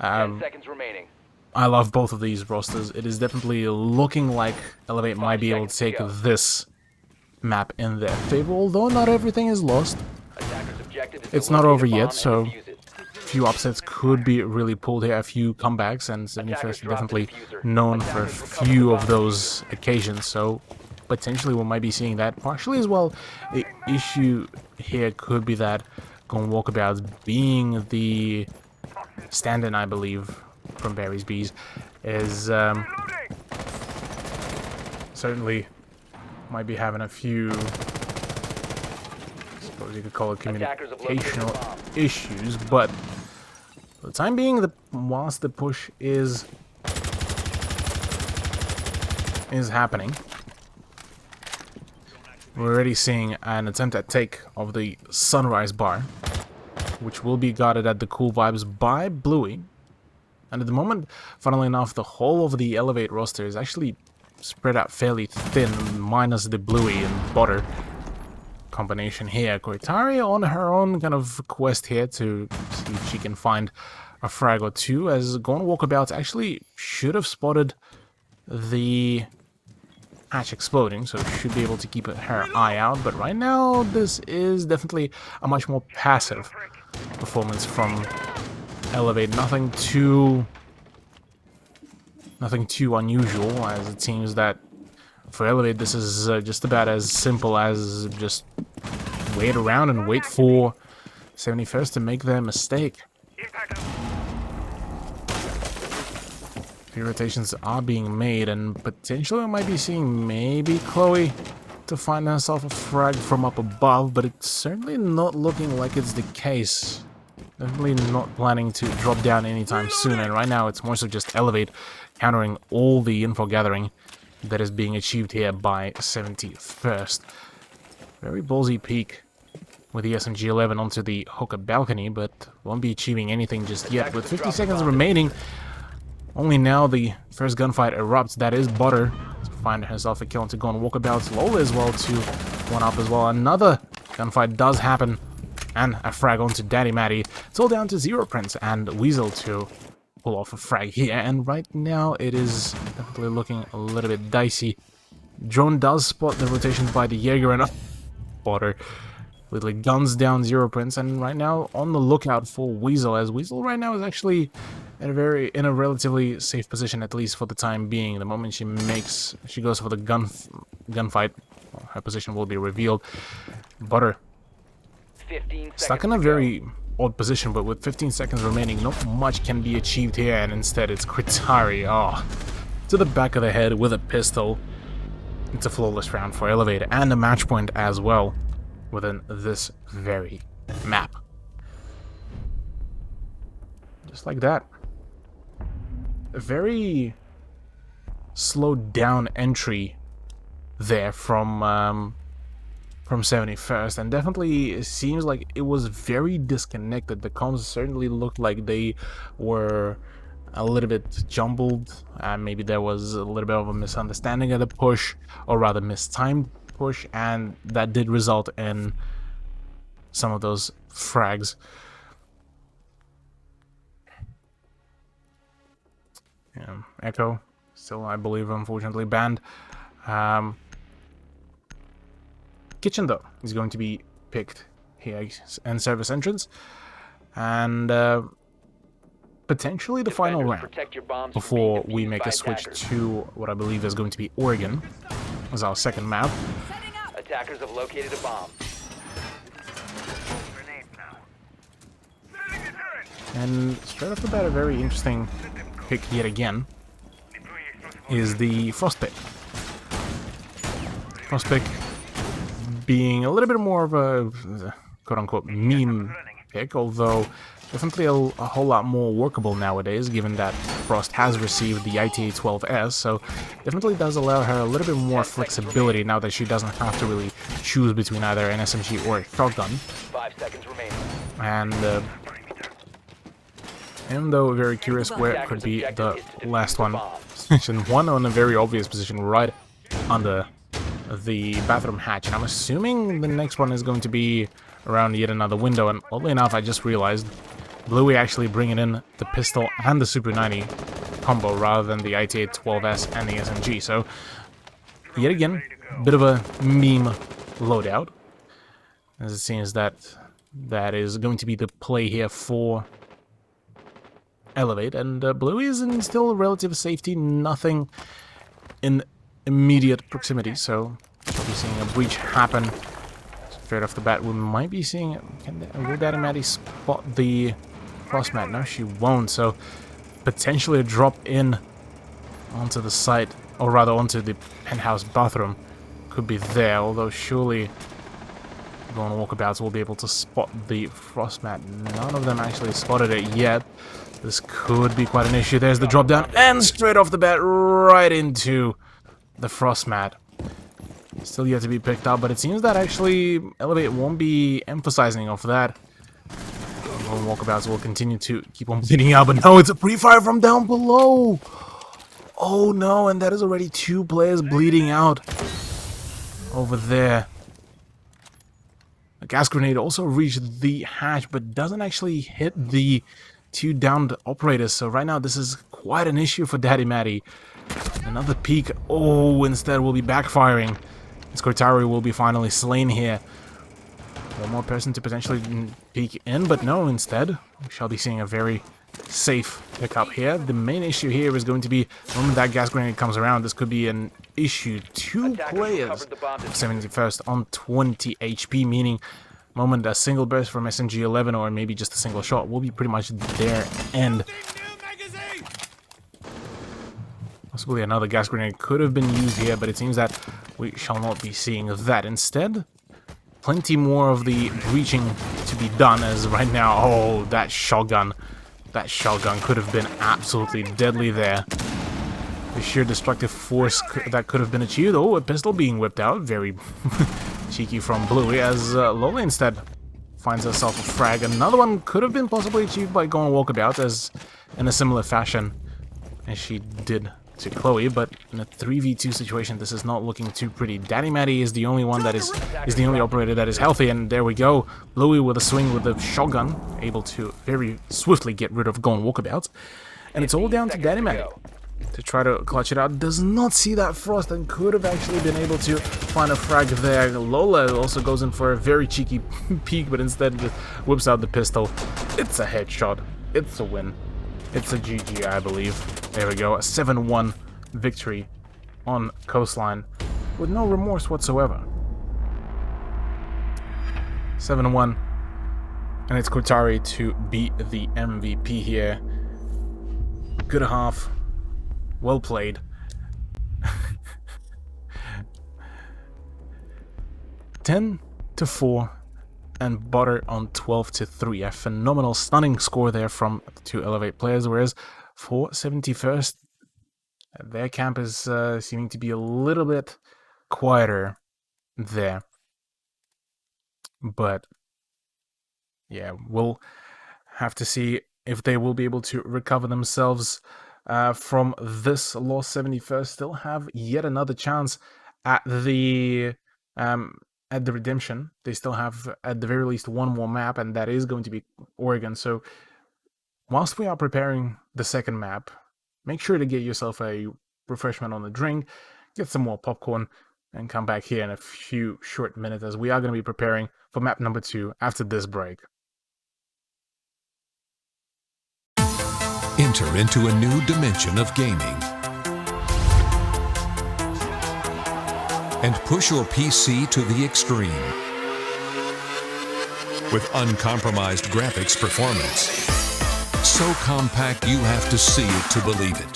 10 seconds remaining. I love both of these rosters, it is definitely looking like Elevate might be able to take this map in their favor, although not everything is lost. It's not over yet, so a few upsets could be really pulled here, a few comebacks, and 71st are definitely known for a few of those occasions, so potentially we might be seeing that partially as well. The issue here could be that Gone Walkabout being the stand-in, I believe, from Barry's Bees, is certainly might be having a few, I suppose you could call it communicational issues, but for the time being, whilst the push is happening, we're already seeing an attempt at take of the Sunrise Bar, which will be guarded at the Cool Vibes by Bluey. And at the moment, funnily enough, the whole of the Elevate roster is actually spread out fairly thin, minus the Bluey and Butter combination here. Koitari on her own kind of quest here to see if she can find a frag or two, as Gone Walkabout actually should have spotted the hatch exploding, so should be able to keep her eye out. But right now, this is definitely a much more passive performance from Elevate. Nothing too unusual, as it seems that for Elevate this is just about as simple as just wait around and wait for 71st to make their mistake. Few rotations are being made, and potentially we might be seeing maybe Chloe to find herself a frag from up above, but it's certainly not looking like it's the case. Definitely not planning to drop down anytime soon, and right now it's more so just Elevate countering all the info gathering that is being achieved here by 71st. Very ballsy peek with the SMG-11 onto the hookah balcony, but won't be achieving anything just yet. With 50 seconds remaining, only now the first gunfight erupts. That is Butter to find herself a kill into Gone Walkabout. Lola as well to one up as well. Another gunfight does happen, and a frag onto Daddy Matty. It's all down to Zero Prince and Weasel to pull off a frag here, and right now it is definitely looking a little bit dicey. Drone does spot the rotations by the Jaeger, and Butter Literally guns down 0 Prince, and right now on the lookout for Weasel, as Weasel right now is actually in a relatively safe position, at least for the time being. The moment she goes for the gunfight, her position will be revealed. Butter 15 stuck seconds in a to very odd position, but with 15 seconds remaining, not much can be achieved here, and instead it's Kritari, to the back of the head with a pistol. It's a flawless round for Elevate, and a match point as well within this very map. Just like that. A very slowed down entry there from 71st, and definitely it seems like it was very disconnected. The comms certainly looked like they were a little bit jumbled, and maybe there was a little bit of a misunderstanding of the push, or rather mistimed push, and that did result in some of those frags. Echo still, I believe, unfortunately banned. Kitchen though is going to be picked here, and service entrance, and potentially the final round before we make a switch to what I believe is going to be Oregon as our second map. Attackers have located a bomb. And straight off the bat, a very interesting pick yet again is the Frostpick. Frostpick being a little bit more of a quote-unquote meme pick, although definitely a whole lot more workable nowadays, given that Frost has received the ITA-12S, so definitely does allow her a little bit more flexibility now that she doesn't have to really choose between either an SMG or a shotgun. 5 seconds remaining. And even though very curious where it could be the last one, position one on a very obvious position right under the bathroom hatch, and I'm assuming the next one is going to be around yet another window. And oddly enough, I just realized Bluey actually bringing in the pistol and the Super 90 combo rather than the ITA-12S and the SMG. So yet again, a bit of a meme loadout, as it seems that is going to be the play here for Elevate, and Bluey is in still relative safety, nothing in immediate proximity, so we'll be seeing a breach happen straight off the bat. We might be seeing, will Daddy Maddie spot the crossmat? No, she won't, so potentially a drop in onto the site, or rather onto the penthouse bathroom could be there, although surely going walkabouts will be able to spot the frostmat. None of them actually spotted it yet. This could be quite an issue. There's the drop down, and straight off the bat right into the frostmat. Still yet to be picked up, but it seems that actually Elevate won't be emphasizing off that. Walkabouts will continue to keep on bleeding out, but no, it's a pre-fire from down below. Oh no, and that is already 2 players bleeding out over there. A gas grenade also reached the hatch, but doesn't actually hit the 2 downed operators. So right now this is quite an issue for Daddy Maddie. Another peek. Oh, instead will be backfiring. Skortari will be finally slain here. One more person to potentially peek in, but no, instead we shall be seeing a very safe pickup here. The main issue here is going to be the moment that gas grenade comes around, this could be an issue. 2 players of 71st on 20 HP, meaning moment a single burst from SMG-11 or maybe just a single shot will be pretty much their end. Possibly another gas grenade could have been used here, but it seems that we shall not be seeing that. Instead, plenty more of the breaching to be done, as right now, oh, that shotgun could have been absolutely deadly there. The sheer destructive force that could have been achieved. Oh, a pistol being whipped out, very cheeky from Bluey, as Lola instead finds herself a frag. Another one could have been possibly achieved by going walkabout, as in a similar fashion as she did to Chloe, but in a 3v2 situation, this is not looking too pretty. Daddy Maddie is the only one that is the only operator that is healthy, and there we go. Bluey with a swing with the shotgun, able to very swiftly get rid of Gone Walkabouts, and it's all down to Daddy Maddie. to try to clutch it out. Does not see that Frost and could have actually been able to find a frag there. Lola also goes in for a very cheeky peek, but instead just whips out the pistol. It's a headshot. It's a win. It's a GG, I believe. There we go. A 7-1 victory on Coastline with no remorse whatsoever. 7-1. And it's Kotari to be the MVP here. Good half. Well played. 10-4 and Butter on 12-3. A phenomenal, stunning score there from the two Elevate players, whereas for 71st, their camp is seeming to be a little bit quieter there. But yeah, we'll have to see if they will be able to recover themselves from this loss. 71st still have yet another chance at the redemption. They still have at the very least one more map, and that is going to be Oregon. So whilst we are preparing the second map, make sure to get yourself a refreshment on the drink, get some more popcorn, and come back here in a few short minutes as we are going to be preparing for map number 2 after this break. Enter into a new dimension of gaming and push your PC to the extreme with uncompromised graphics performance. So compact you have to see it to believe it.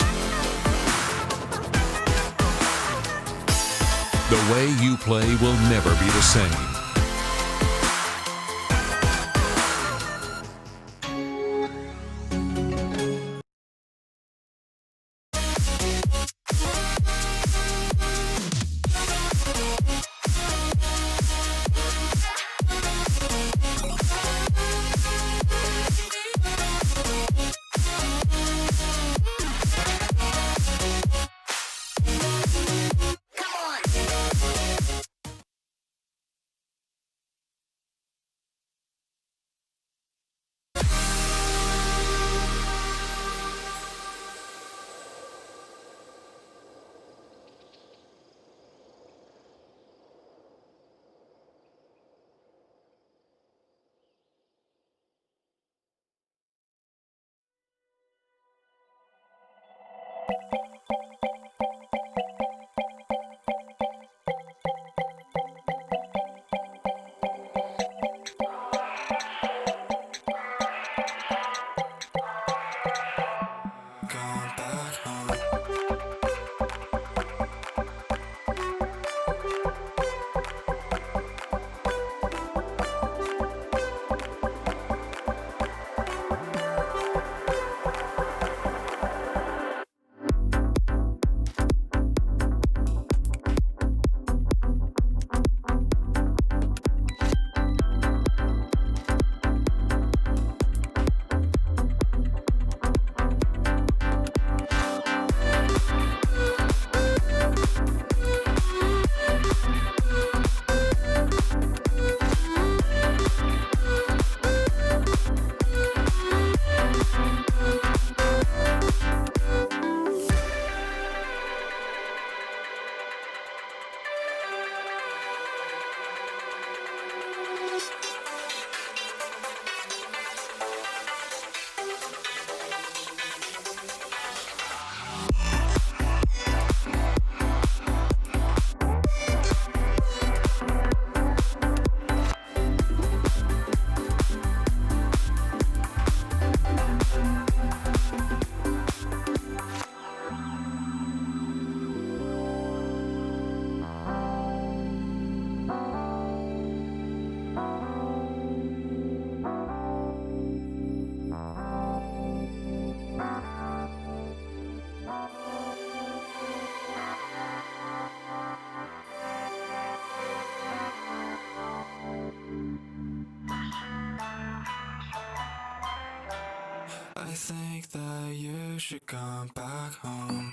The way you play will never be the same. I think that you should come back home.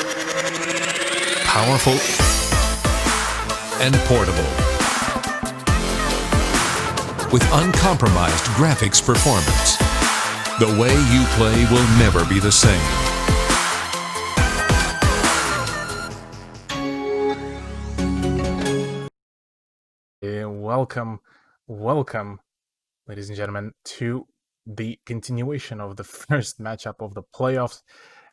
powerful and portable. With uncompromised graphics performance, the way you play will never be the same. Welcome, ladies and gentlemen, to the continuation of the first matchup of the playoffs.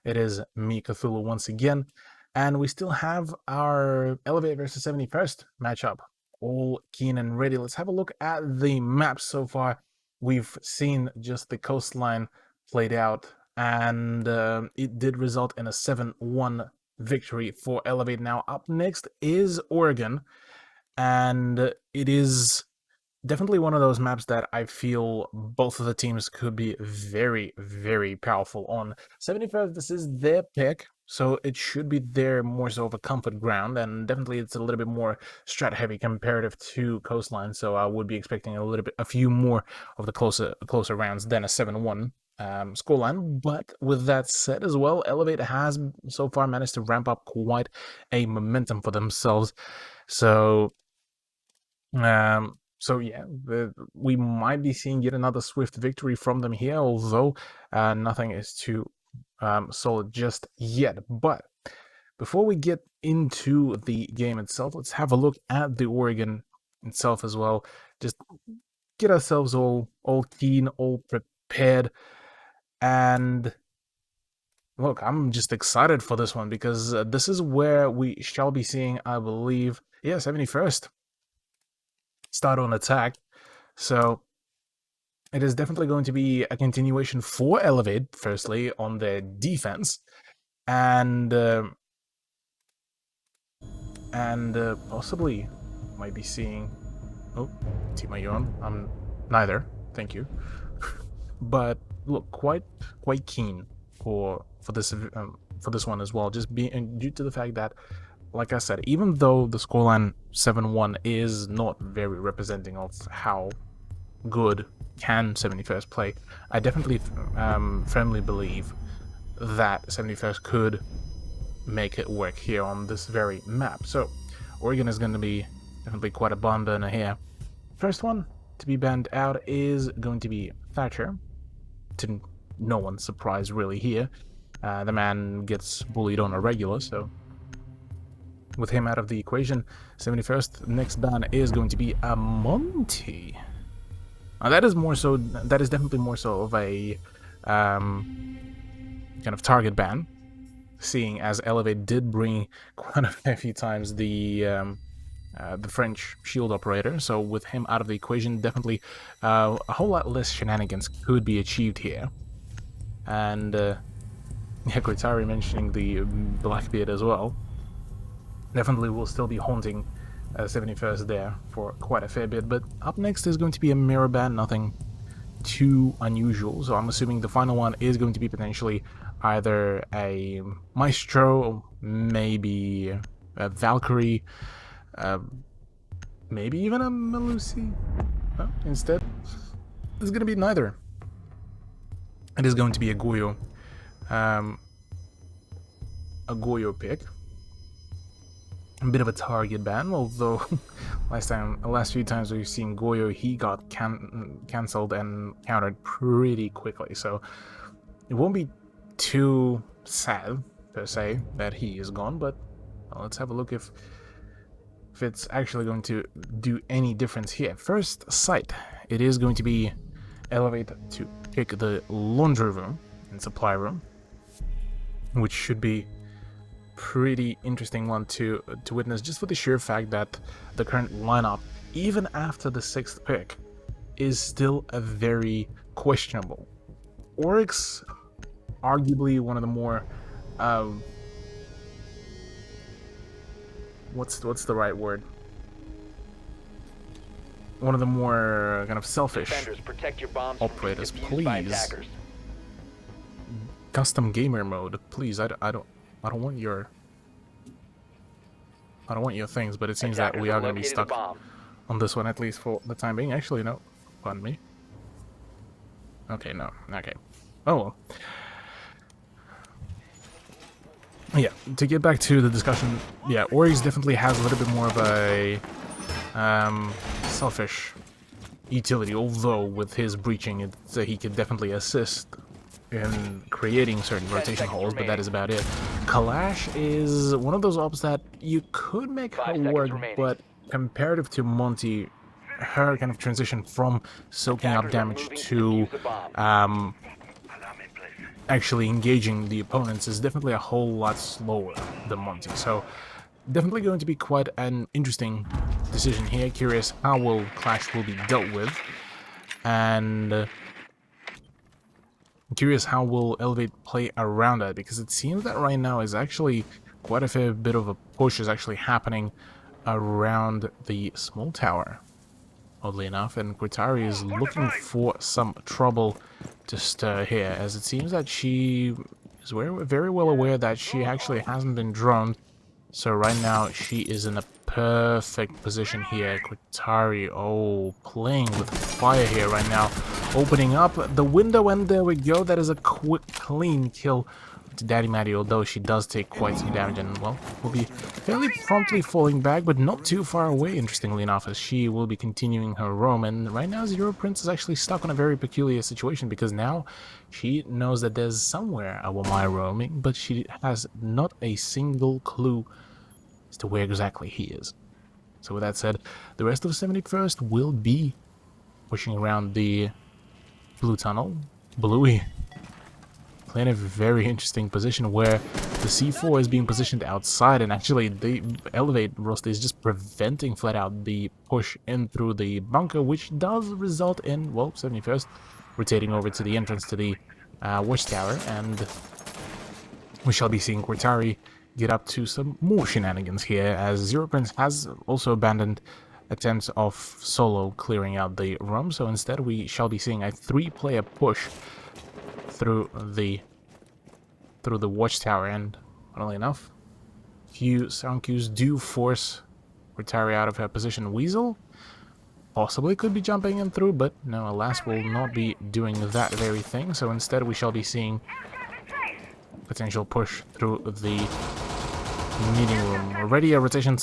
It is me, Cthulhu, once again, and we still have our Elevate versus 71st matchup all keen and ready. Let's have a look at the map so far. We've seen just the coastline played out, and it did result in a 7-1 victory for Elevate. Now, up next is Oregon, and it is definitely one of those maps that I feel both of the teams could be very, very powerful on. 71st, this is their pick, so it should be their more so of a comfort ground, and definitely it's a little bit more strat heavy comparative to Coastline, so I would be expecting a few more of the closer rounds than a 7-1 scoreline. But with that said as well, Elevate has so far managed to ramp up quite a momentum for themselves. So yeah, we might be seeing yet another swift victory from them here, although nothing is too solid just yet. But before we get into the game itself, let's have a look at the Oregon itself as well. Just get ourselves all keen, all prepared, and look, I'm just excited for this one because this is where we shall be seeing, I believe, 71st. Start on attack, so it is definitely going to be a continuation for Elevate, firstly, on their defense, and possibly might be seeing... Oh, team, are you on? I'm neither, thank you. But look, quite keen for this one as well, just being due to the fact that, like I said, even though the scoreline 7-1 is not very representing of how good can 71st play, I definitely firmly believe that 71st could make it work here on this very map. So Oregon is going to be definitely quite a barn burner here. First one to be banned out is going to be Thatcher, to no one's surprise really here. The man gets bullied on a regular, so with him out of the equation, 71st, next ban is going to be a Monty. Now that is definitely more so of a kind of target ban, seeing as Elevate did bring quite a few times the French shield operator. So with him out of the equation, definitely a whole lot less shenanigans could be achieved here. And Koitari mentioning the Blackbeard as well. Definitely will still be haunting 71st there for quite a fair bit. But up next is going to be a mirror ban, nothing too unusual. So I'm assuming the final one is going to be potentially either a Maestro, maybe a Valkyrie, maybe even a Melusi. Well, instead, it's going to be neither. It is going to be a Goyo pick. A bit of a target ban, although last few times we've seen Goyo, he got cancelled and countered pretty quickly, so it won't be too sad per se that he is gone. But let's have a look if it's actually going to do any difference here. First sight, it is going to be Elevate to pick the laundry room and supply room, which should be pretty interesting one to witness, just for the sheer fact that the current lineup, even after the 6th pick, is still a very questionable. Oryx, arguably one of the more what's the right word? One of the more kind of selfish protect your bombs operators. from being defused by Please, attackers. custom gamer mode. Please, I don't want your things, but it seems that we are going to be stuck on this one, at least for the time being. Actually, no, pardon me. Okay, no, okay. Oh well. Yeah, to get back to the discussion, yeah, Oryx definitely has a little bit more of a selfish utility, although with his breaching, he could definitely assist in creating certain rotation holes, but that is about it. Kalash is one of those ops that you could make her 5 seconds work, remaining. but comparative to Monty, her kind of transition from soaking up Attackers are damage moving to defuse the bomb. actually engaging the opponents is definitely a whole lot slower than Monty. So definitely going to be quite an interesting decision here. Curious how Clash will be dealt with, and curious how will Elevate play around that, because it seems that right now is actually quite a fair bit of a push is actually happening around the small tower, oddly enough, and Qatari is looking for some trouble to stir here, as it seems that she is very well aware that she actually hasn't been droned. So right now she is in a perfect position here. Qatari, oh, playing with fire here right now, opening up the window, and there we go. That is a quick, clean kill to Daddy Maddie, although she does take quite some damage and, well, will be fairly promptly falling back, but not too far away, interestingly enough, as she will be continuing her roam. And right now Zero Prince is actually stuck on a very peculiar situation, because now she knows that there's somewhere a Wamai roaming, but she has not a single clue as to where exactly he is. So with that said, the rest of 71st will be pushing around the blue tunnel. Bluey playing a very interesting position where the C4 is being positioned outside, and actually the Elevate roster is just preventing flat out the push in through the bunker, which does result in, well, 71st rotating over to the entrance to the watchtower, and we shall be seeing Qatari get up to some more shenanigans here, as Zero Prince has also abandoned attempts of solo clearing out the room. So instead we shall be seeing a 3-player push through the watchtower, and funnily enough, few sound cues do force Qatari out of her position. Weasel possibly could be jumping in through, but no, alas, will not be doing that very thing. So instead we shall be seeing potential push through the meeting room. Already a rotation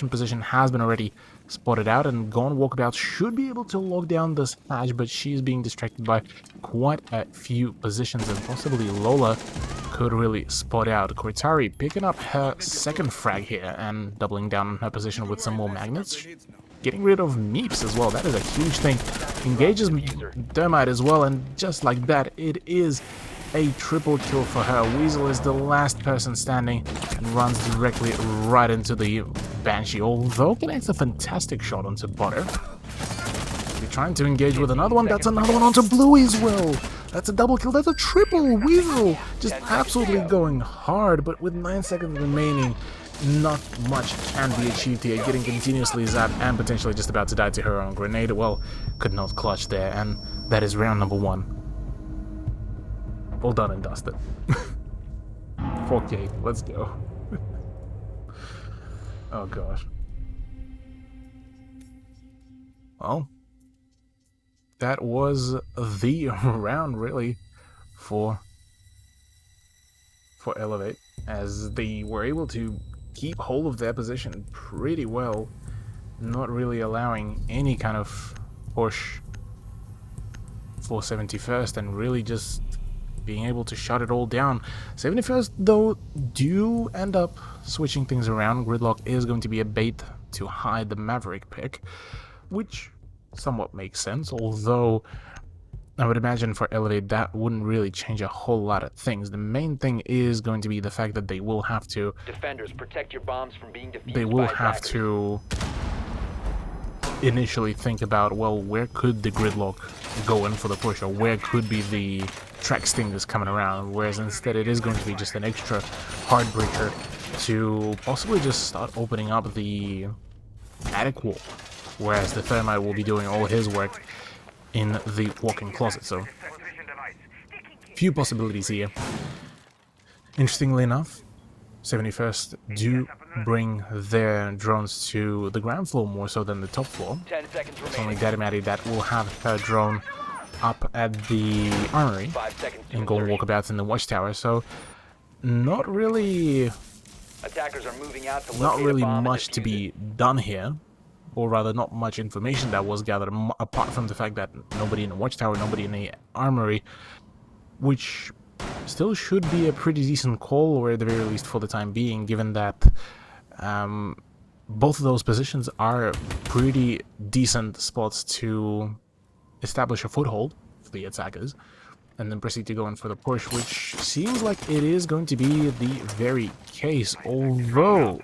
position has been already spotted out, and Gone Walkabout should be able to lock down this hatch, but she's being distracted by quite a few positions, and possibly Lola could really spot out. Qatari picking up her second frag here and doubling down on her position with some more magnets. Getting rid of Meeps as well, that is a huge thing. Engages Dermite as well, and just like that, it is a triple kill for her. Weasel is the last person standing and runs directly right into the Banshee, although connects a fantastic shot onto Butter. We're trying to engage with another one. That's another one onto Bluey as well. That's a double kill. That's a triple. Weasel just absolutely going hard, but with 9 seconds remaining, not much can be achieved here. Getting continuously zapped and potentially just about to die to her own grenade. Well, could not clutch there, and that is round number 1. All done and dusted. 4K, let's go. Oh gosh. Well, that was the round really for Elevate, as they were able to keep hold of their position pretty well, not really allowing any kind of push for 71st, and really just being able to shut it all down. 71st, though, do end up switching things around. Gridlock is going to be a bait to hide the Maverick pick, which somewhat makes sense, although I would imagine for Elevate that wouldn't really change a whole lot of things. The main thing is going to be the fact that they will have to... Defenders, protect your bombs from being defused. They will by have attackers. to initially think about, well, where could the Gridlock go in for the push, or where could be the track stingers coming around, whereas instead it is going to be just an extra heartbreaker to possibly just start opening up the attic wall, whereas the Thermite will be doing all his work in the walk-in closet. So few possibilities here. Interestingly enough, 71st do bring their drones to the ground floor more so than the top floor. 10 seconds It's only remaining. Daddy Maddie that will have her drone up at the armory 5 seconds to and go insertion. walkabouts in the watchtower. So not really Attackers are moving out to not locate really a bomb much and to defuse be it. done here, or rather not much information that was gathered, apart from the fact that nobody in the watchtower, nobody in the armory, which still should be a pretty decent call, or at the very least for the time being, given that both of those positions are pretty decent spots to establish a foothold for the attackers, and then proceed to go in for the push, which seems like it is going to be the very case, although,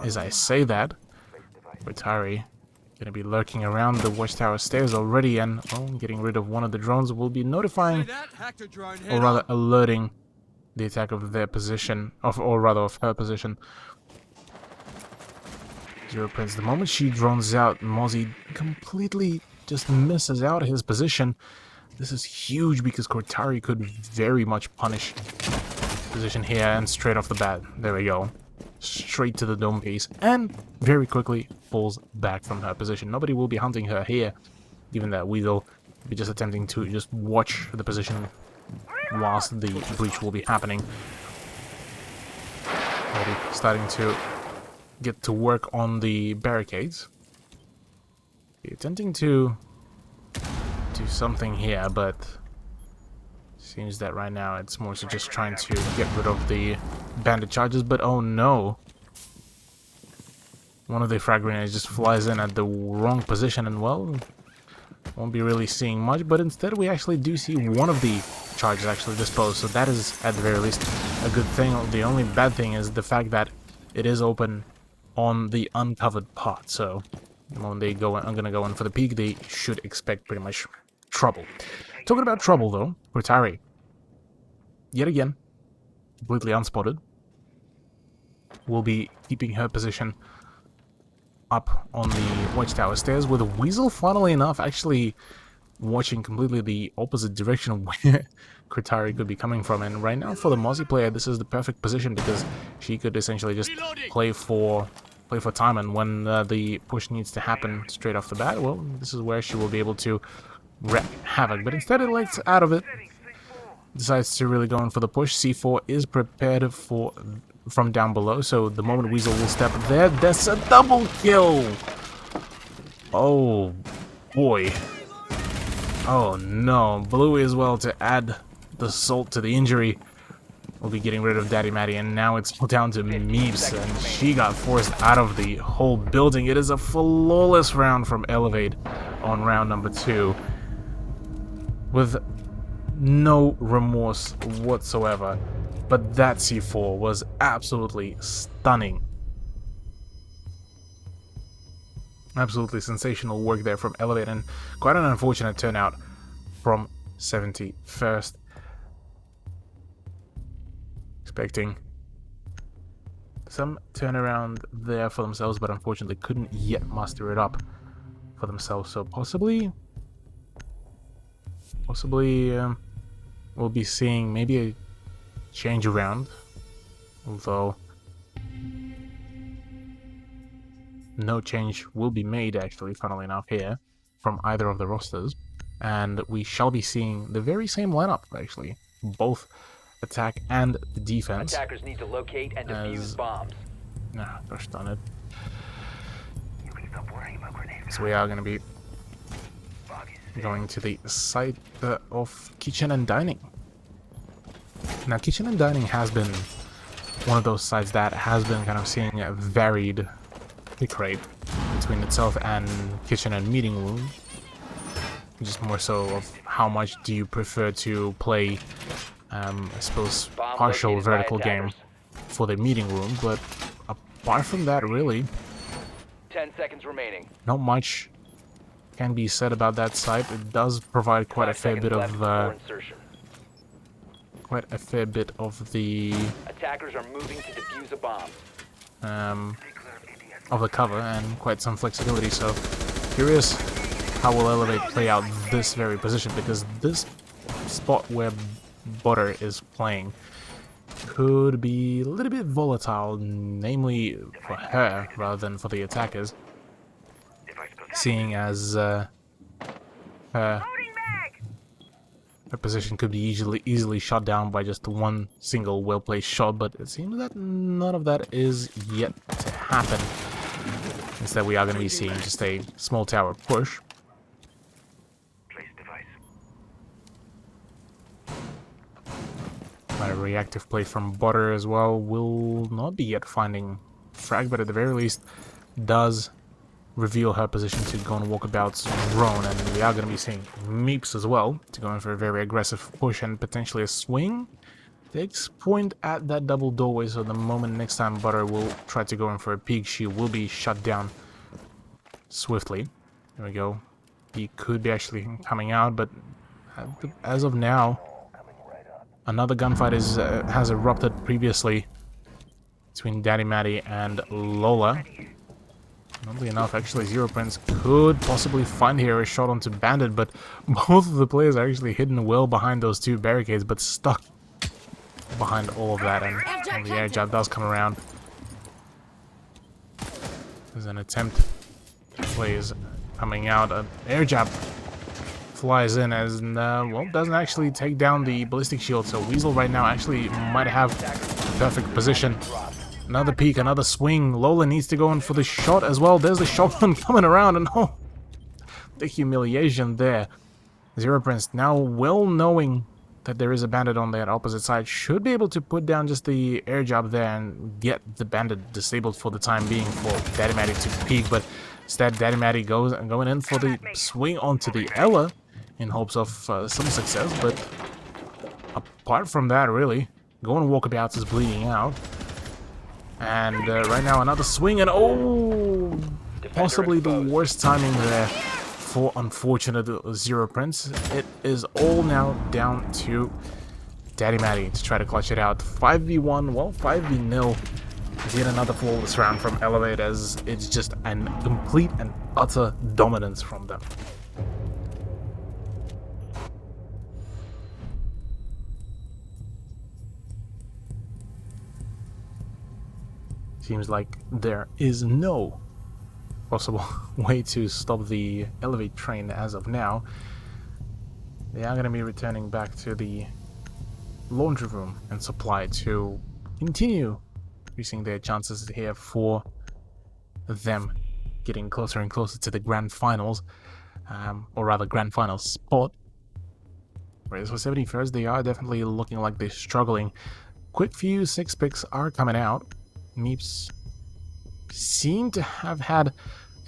as I say that, Atari gonna be lurking around the watchtower stairs already, and getting rid of one of the drones will be notifying, or rather alerting, the attack of their position, or rather of her position. Zero Prince, the moment she drones out, Mozzie completely just misses out his position. This is huge because Cortari could very much punish position here, and straight off the bat, there we go. Straight to the dome piece, and very quickly falls back from her position. Nobody will be hunting her here, given that Weasel will be just attempting to just watch the position whilst the breach will be happening. Already starting to get to work on the barricades. Attempting to do something here, but seems that right now it's more so just trying to get rid of the bandit charges, but oh no. One of the frag grenades just flies in at the wrong position, and well, won't be really seeing much, but instead we actually do see one of the charges actually disposed, so that is at the very least a good thing. The only bad thing is the fact that it is open on the uncovered part, so when they go in, I'm gonna go in for the peek, they should expect pretty much trouble. Talking about trouble though, Rotari, yet again, completely unspotted, will be keeping her position up on the watchtower stairs, with Weasel, funnily enough, actually watching completely the opposite direction where Kritari could be coming from. And right now for the Mozzie player, this is the perfect position because she could essentially just play for time, and when the push needs to happen straight off the bat, well, this is where she will be able to wreak havoc. But instead it likes out of it, decides to really go in for the push. C4 is prepared for from down below, so the moment Weasel will step there, that's a double kill! Oh boy. Oh no, Blue as well to add the salt to the injury. We'll be getting rid of Daddy Matty, and now it's down to Meeps, and she got forced out of the whole building. It is a flawless round from Elevate on round number 2, with no remorse whatsoever. But that C4 was absolutely stunning. Absolutely sensational work there from Elevate, and quite an unfortunate turnout from 71st. Expecting some turnaround there for themselves, but unfortunately couldn't yet muster it up for themselves. So possibly we'll be seeing maybe a change around, although no change will be made, actually, funnily enough, here from either of the rosters, and we shall be seeing the very same lineup, actually, both attack and defense. Attackers need to locate and defuse bombs. Nah, gosh darn it. So we are going to be going to the site of Kitchen and Dining. Now, Kitchen and Dining has been one of those sites that has been kind of seeing a varied pick rate between itself and Kitchen and Meeting Room. Just more so of how much do you prefer to play, I suppose, partial vertical game for the Meeting Room, but apart from that, really, 10 seconds remaining. not much can be said about that site. It does provide quite a fair bit of the attackers are moving to defuse a bomb. Of the cover, and quite some flexibility. So curious how will Elevate play out this very position, because this spot where Butter is playing could be a little bit volatile, namely for her rather than for the attackers, seeing as her Her position could be easily shot down by just one single well-placed shot, but it seems that none of that is yet to happen. Instead, we are going to be seeing just a small tower push. A reactive play from Butter as well will not be yet finding frag, but at the very least does reveal her position to go and Walkabout's drone, and we are going to be seeing Meeps as well to go in for a very aggressive push and potentially a swing. Takes point at that double doorway, so the moment next time Butter will try to go in for a peek, she will be shut down swiftly. There we go. Peek could be actually coming out, but as of now, another gunfight has erupted previously between Daddy Matty and Lola. Oddly enough, actually, Zero Prince could possibly find here a shot onto Bandit, but both of the players are actually hidden well behind those two barricades, but stuck behind all of that, and the air jab does come around. There's an attempt. Play is coming out. An air jab flies in as, well, doesn't actually take down the ballistic shield, so Weasel right now actually might have the perfect position. Another peek, another swing. Lola needs to go in for the shot as well. There's the shotgun coming around, and oh, the humiliation there. Zero Prince, now well knowing that there is a bandit on that opposite side, should be able to put down just the air job there and get the bandit disabled for the time being for Daddy Matty to peek, but instead Daddy Matty going in for the swing onto the Ella in hopes of some success, but apart from that, really, going Walkabouts is bleeding out. And right now another swing, and oh, possibly the worst timing there for unfortunate Zero Prince. It is all now down to Daddy Matty to try to clutch it out. 5v1, well, 5v0. Yet another flawless round from Elevate, as it's just an complete and utter dominance from them. Seems like there is no possible way to stop the Elevate train as of now. They are going to be returning back to the laundry room and supply to continue increasing their chances here for them getting closer and closer to the grand finals, or rather grand finals spot. Whereas for 71st, they are definitely looking like they're struggling. Quick few 6 picks are coming out. Meeps seem to have had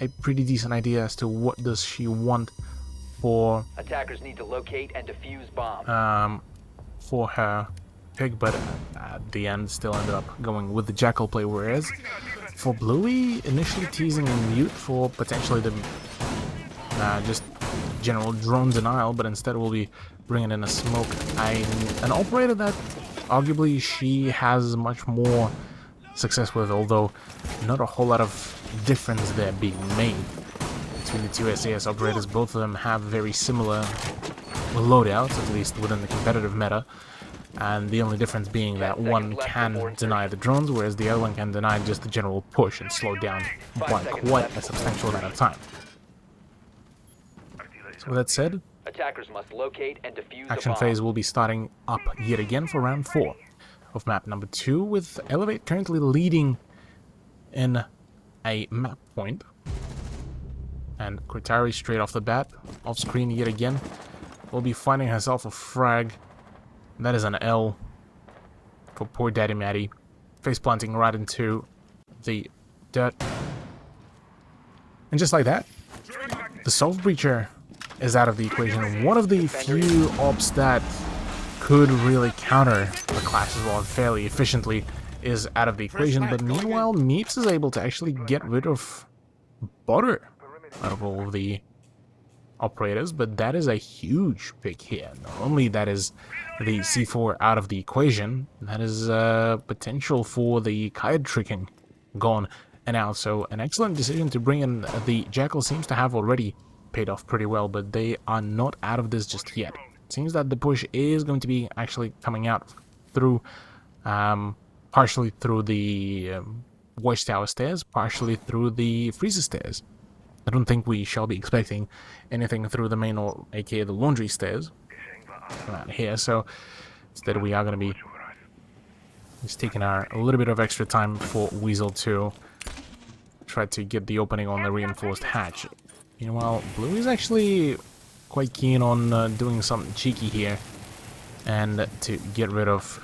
a pretty decent idea as to what does she want for attackers need to locate and defuse bomb. For her pick, but at the end still ended up going with the Jackal play, whereas for Bluey initially teasing in mute for potentially the just general drone denial, but instead we'll be bringing in a smoke. An operator that arguably she has much more success with, although not a whole lot of difference there being made between the two SAS operators. Both of them have very similar loadouts, at least within the competitive meta, and the only difference being that one can deny the drones, whereas the other one can deny just the general push and slow down by quite a substantial amount of time. So with that said, Attackers must locate and defuse action phase will be starting up yet again for round 4 of map number 2, with Elevate currently leading in a map point. And Kortari straight off the bat, off screen yet again, will be finding herself a frag. That is an L for poor Daddy Matty, face planting right into the dirt. And just like that, the Soul Breacher is out of the equation. One of the few ops that could really counter the Clash as well fairly efficiently is out of the equation, but meanwhile Meeps is able to actually get rid of Butter out of all of the operators, but that is a huge pick here. Not only that is the C4 out of the equation, that is potential for the kite tricking gone and out, so an excellent decision to bring in the Jackal seems to have already paid off pretty well, but they are not out of this just yet. It seems that the push is going to be actually coming out through partially through the Watchtower stairs, partially through the Freezer stairs. I don't think we shall be expecting anything through the main, or aka the laundry stairs. around here. So instead we are going to be just taking a little bit of extra time for Weasel to try to get the opening on the reinforced hatch. Meanwhile, Blue is actually quite keen on doing something cheeky here and to get rid of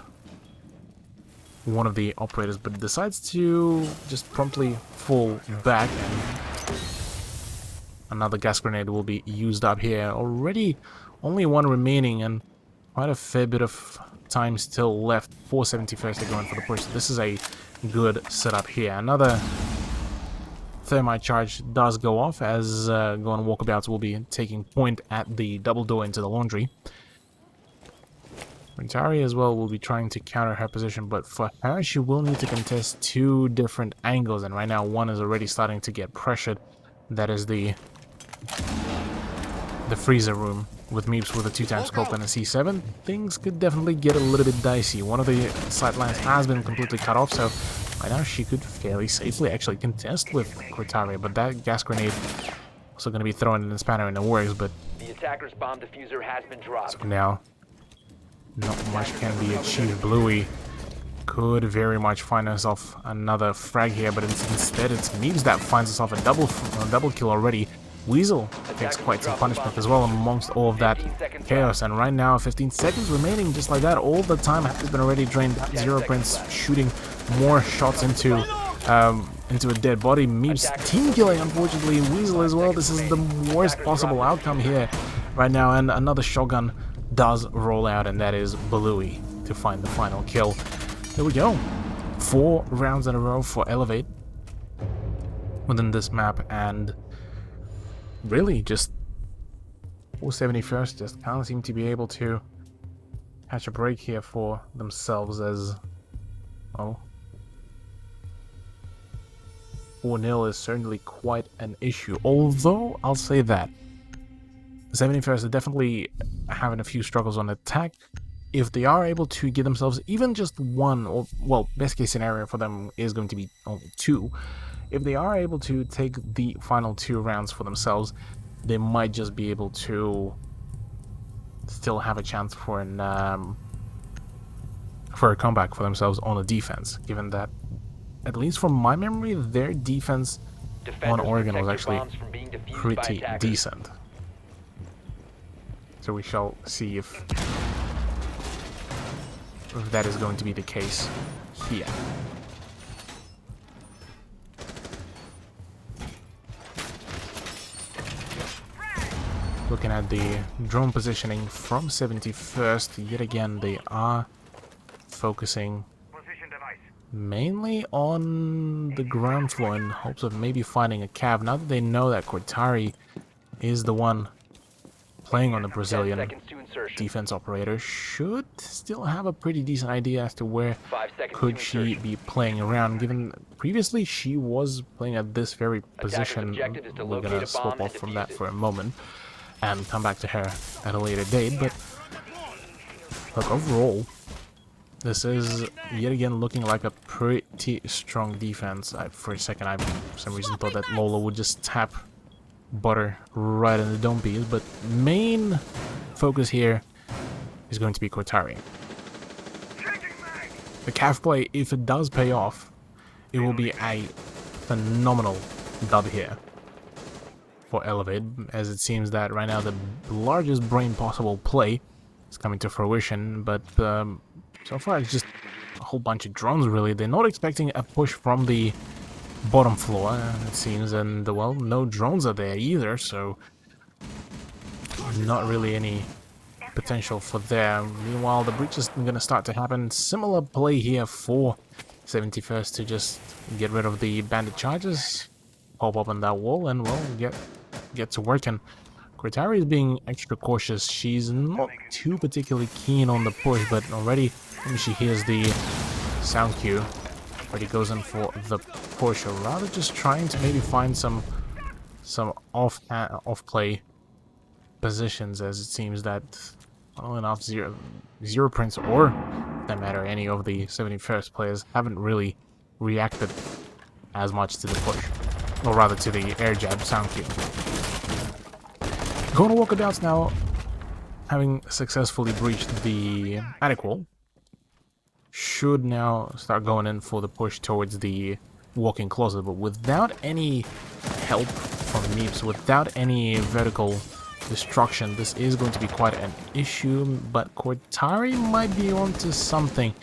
one of the operators, but decides to just promptly fall back, and another gas grenade will be used up here. Already only one remaining and quite a fair bit of time still left for 71st to go in for the push. This is a good setup here. Another thermite charge does go off as Gone Walkabouts will be taking point at the double door into the laundry. Rentari as well will be trying to counter her position, but for her she will need to contest two different angles, and right now one is already starting to get pressured. That is the freezer room with Meeps with a 2x scope and a C7. Things could definitely get a little bit dicey. One of the sightlines has been completely cut off, so right now she could fairly safely actually contest with Cortaria, but that gas grenade also going to be thrown in the spanner in the works. But The attacker's bomb diffuser has been dropped. so now not much can be achieved. Bluey could very much find herself another frag here, but instead it's Meeps that finds herself a double kill already. Weasel takes quite some punishment as well amongst all of that chaos, and right now 15 seconds remaining. Just like that, all the time has been already drained. Zero Prince shooting more shots into a dead body. Meeps team killing, unfortunately. Weasel as well. This is the worst possible outcome here right now, and another shotgun does roll out, and that is Bluey to find the final kill. There we go. 4 rounds in a row for Elevate within this map, and really just 471st just can't seem to be able to catch a break here for themselves, as 4-0 is certainly quite an issue. Although I'll say that 71st are definitely having a few struggles on attack. If they are able to get themselves even just one, or well, best case scenario for them is going to be only 2. If they are able to take the final 2 rounds for themselves, they might just be able to still have a chance for a comeback for themselves on the defense, given that, at least from my memory, their defense on Oregon was actually pretty decent. So we shall see if that is going to be the case here. Looking at the drone positioning from 71st, yet again they are focusing mainly on the ground floor in hopes of maybe finding a cav. Now that they know that Cortari is the one playing on the Brazilian defense operator, should still have a pretty decent idea as to where could she be playing around, given previously she was playing at this very position. We're gonna swap off from that for a moment and come back to her at a later date, but look, overall this is yet again looking like a pretty strong defense. For a second I for some reason thought that Lola would just tap butter right in the dome piece, but main focus here is going to be Cortari. The calf play, if it does pay off, it will be a phenomenal dub here for Elevate, as it seems that right now the largest brain possible play is coming to fruition, but so far it's just a whole bunch of drones really. They're not expecting a push from the bottom floor, it seems, and well, no drones are there either, so not really any potential for there. Meanwhile, the breach is going to start to happen. Similar play here for 71st to just get rid of the bandit charges, pop up on that wall, and well, get to work. And Cortari is being extra cautious. She's not too particularly keen on the push, but already when she hears the sound cue, already goes in for the push, or rather just trying to maybe find some off play positions, as it seems that well enough Zero Prince or that matter any of the 71st players haven't really reacted as much to the push, or rather to the air jab sound cue. Gonna Walkabouts now having successfully breached the attic wall, should now start going in for the push towards the walk-in closet, but without any help from Meeps, without any vertical destruction, this is going to be quite an issue, but Cortari might be onto something.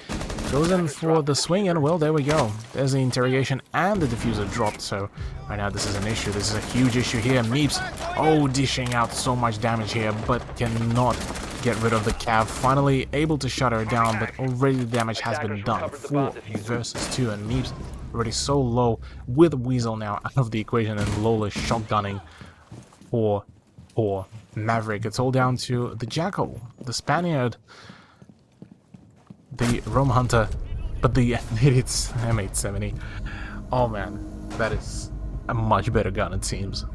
Goes in for the swing, and well, there we go. There's the interrogation, and the diffuser dropped, so right now this is an issue. This is a huge issue here. Meeps, oh, dishing out so much damage here, but cannot get rid of the Cav. Finally able to shut her down, but already the damage has been done. 4 versus 2, and Meeps already so low, with Weasel now out of the equation, and Lola shotgunning for Maverick. It's all down to the Jackal, the Spaniard, the Rome Hunter, but the it's M870. Oh man, that is a much better gun, it seems.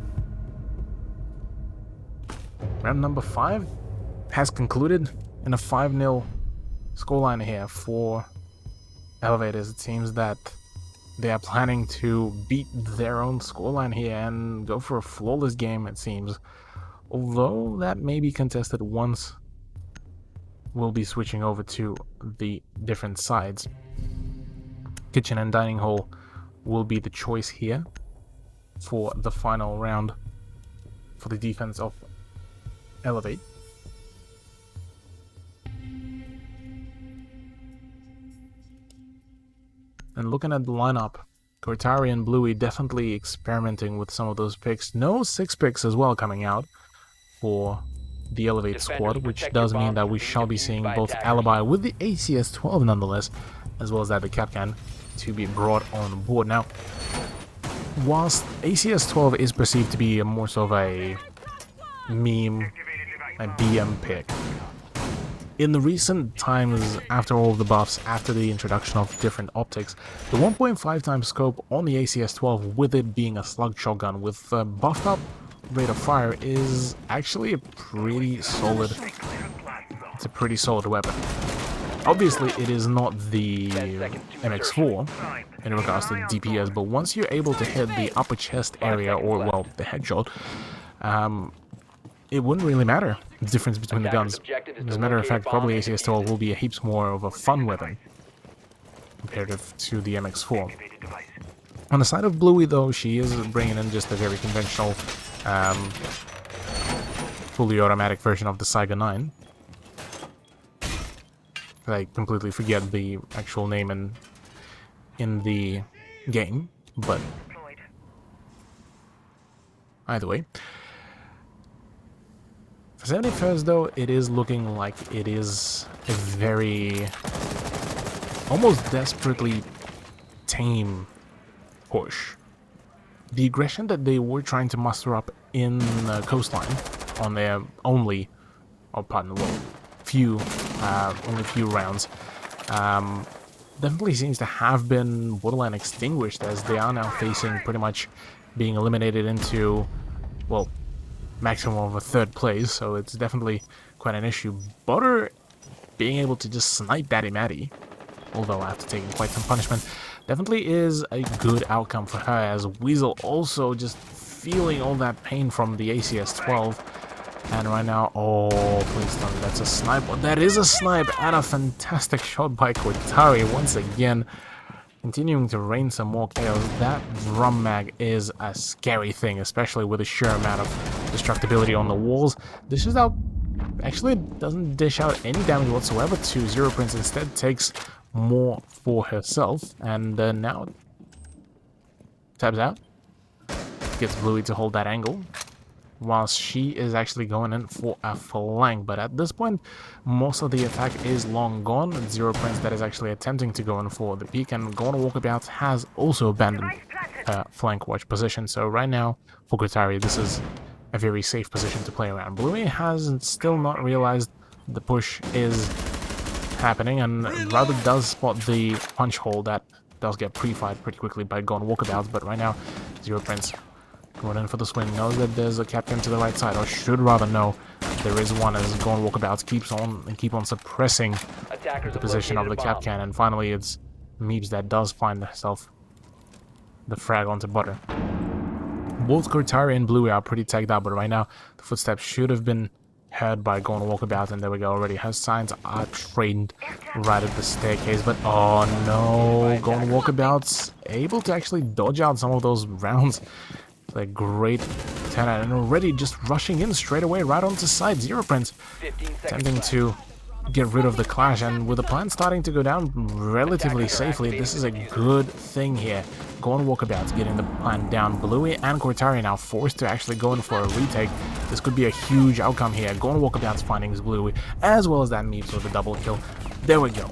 Round number 5 has concluded in a 5-0 scoreline here for Elevators. It seems that they are planning to beat their own scoreline here and go for a flawless game, it seems. Although that may be contested once we'll be switching over to the different sides. Kitchen and dining hall will be the choice here for the final round for the defense of Elevate. And looking at the lineup, Cortari and Bluey definitely experimenting with some of those picks. No 6 picks as well coming out for the Elevate squad, which does mean that we shall be seeing both Alibi with the ACS-12 nonetheless, as well as that the Capcan to be brought on board. Now, whilst ACS-12 is perceived to be more so of a meme, a BM pick, in the recent times, after all of the buffs, after the introduction of different optics, the 1.5 times scope on the ACS-12, with it being a slug shotgun with buffed up rate of fire, is actually a pretty solid, it's a pretty solid weapon. Obviously, it is not the MX4 in regards to DPS, but once you're able to hit the upper chest area, or, well, the headshot, it wouldn't really matter the difference between the guns. As a matter of fact, probably ACS-12 will be a heaps more of a fun weapon comparative to the MX4. On the side of Bluey, though, she is bringing in just a very conventional, fully automatic version of the Saiga 9. I completely forget the actual name in the game, but either way. For 71st, though, it is looking like it is a very, almost desperately tame push. The aggression that they were trying to muster up in Coastline on their only, only few rounds, definitely seems to have been borderline extinguished, as they are now facing pretty much being eliminated into, well, maximum of a 3rd place, so it's definitely quite an issue. Butter being able to just snipe Daddy Matty, although after taking quite some punishment, definitely is a good outcome for her, as Weasel also just feeling all that pain from the ACS-12. And right now, oh, please tell me that's a snipe. Well, that is a snipe, and a fantastic shot by Cortari once again, continuing to rain some more chaos. That drum mag is a scary thing, especially with the sheer amount of destructibility on the walls. This is out, actually doesn't dish out any damage whatsoever to Zero Prince, instead takes more for herself, and now tabs out, gets Bluey to hold that angle, whilst she is actually going in for a flank. But at this point, most of the attack is long gone. Zero Prince that is actually attempting to go in for the peak, and Gone Walkabout has also abandoned flank watch position. So right now, for Cortari, this is a very safe position to play around. Bluey has still not realized the push is happening, and rather does spot the punch hole that does get pre-fired pretty quickly by Gone Walkabouts. But right now, Zero Prince going in for the swing, knows that there's a Capcan to the right side, or should rather know there is one, as Gone Walkabouts keep on suppressing the position of the Capcan, and finally it's Meeps that does find herself the frag onto Butter. Both Cortari and Bluey are pretty tagged out, but right now the footsteps should have been heard by Gone Walkabout, and there we go already. Her signs are trained right at the staircase, but oh no, Gone Walkabout's able to actually dodge out some of those rounds. It's a great 10 and already just rushing in straight away right onto side. Zero Prince attempting to get rid of the clash, and with the plan starting to go down relatively safely, this is a good thing here. Gone Walkabout's getting the plan down. Bluey and Cortari now forced to actually go in for a retake. This could be a huge outcome here. Gone Walkabout's finding his Bluey, as well as that Meeps with a double kill. There we go.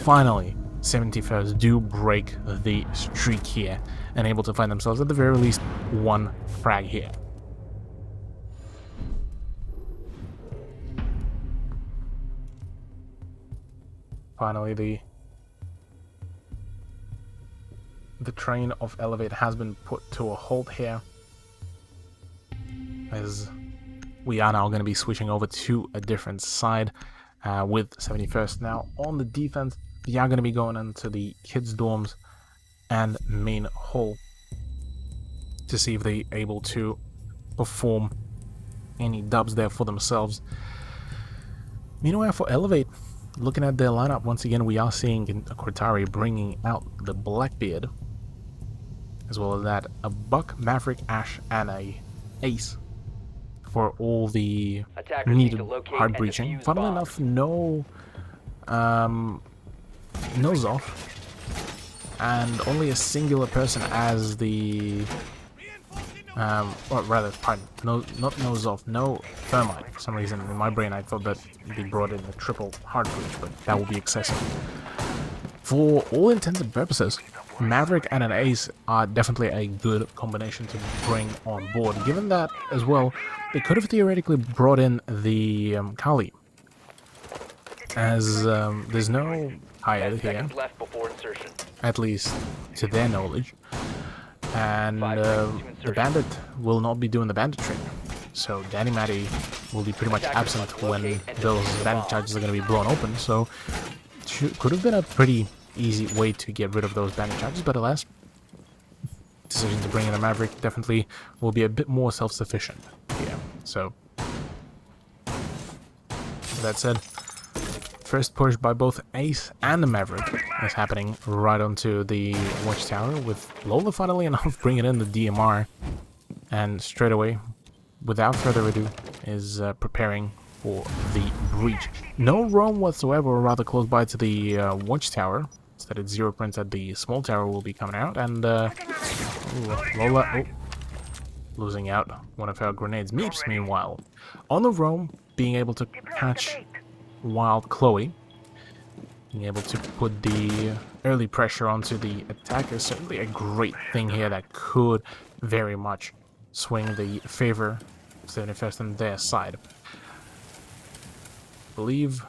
Finally, 71st do break the streak here and able to find themselves at the very least one frag here. Finally, the train of Elevate has been put to a halt here, as we are now going to be switching over to a different side with 71st now on the defense. They are going to be going into the kids' dorms and main hall to see if they're able to perform any dubs there for themselves. Meanwhile, for Elevate, looking at their lineup, once again, we are seeing Cortari bringing out the Blackbeard, as well as that, a Buck, Maverick, Ash, and a Ace for all the needed hard breaching. Funnily enough, no Zoff, and only a singular person as the or rather, pardon, not Zoff, no Thermite. For some reason in my brain I thought that they brought in a triple hard breach, but that would be excessive. For all intents and purposes, Maverick and an Ace are definitely a good combination to bring on board, given that as well they could have theoretically brought in the Kali, as there's no Hyad here, at least to their knowledge, and the Bandit will not be doing the Bandit trick, so Danny Matty will be pretty much absent when those Bandit charges are going to be blown open, so could have been a pretty easy way to get rid of those Bandit charges, but alas, decision to bring in a Maverick definitely will be a bit more self-sufficient here. So that said, first push by both Ace and the Maverick is happening right onto the Watchtower, with Lola funnily enough bringing in the DMR, and straight away, without further ado, is preparing for the breach. No roam whatsoever, or rather close by to the Watchtower. Instead, it's Zero Prince at the small tower will be coming out, and Lola losing out one of her grenades. Meeps, meanwhile, on the roam, being able to catch Wild Chloe, being able to put the early pressure onto the attacker is certainly a great thing here that could very much swing the favor of 71st on their side. I believe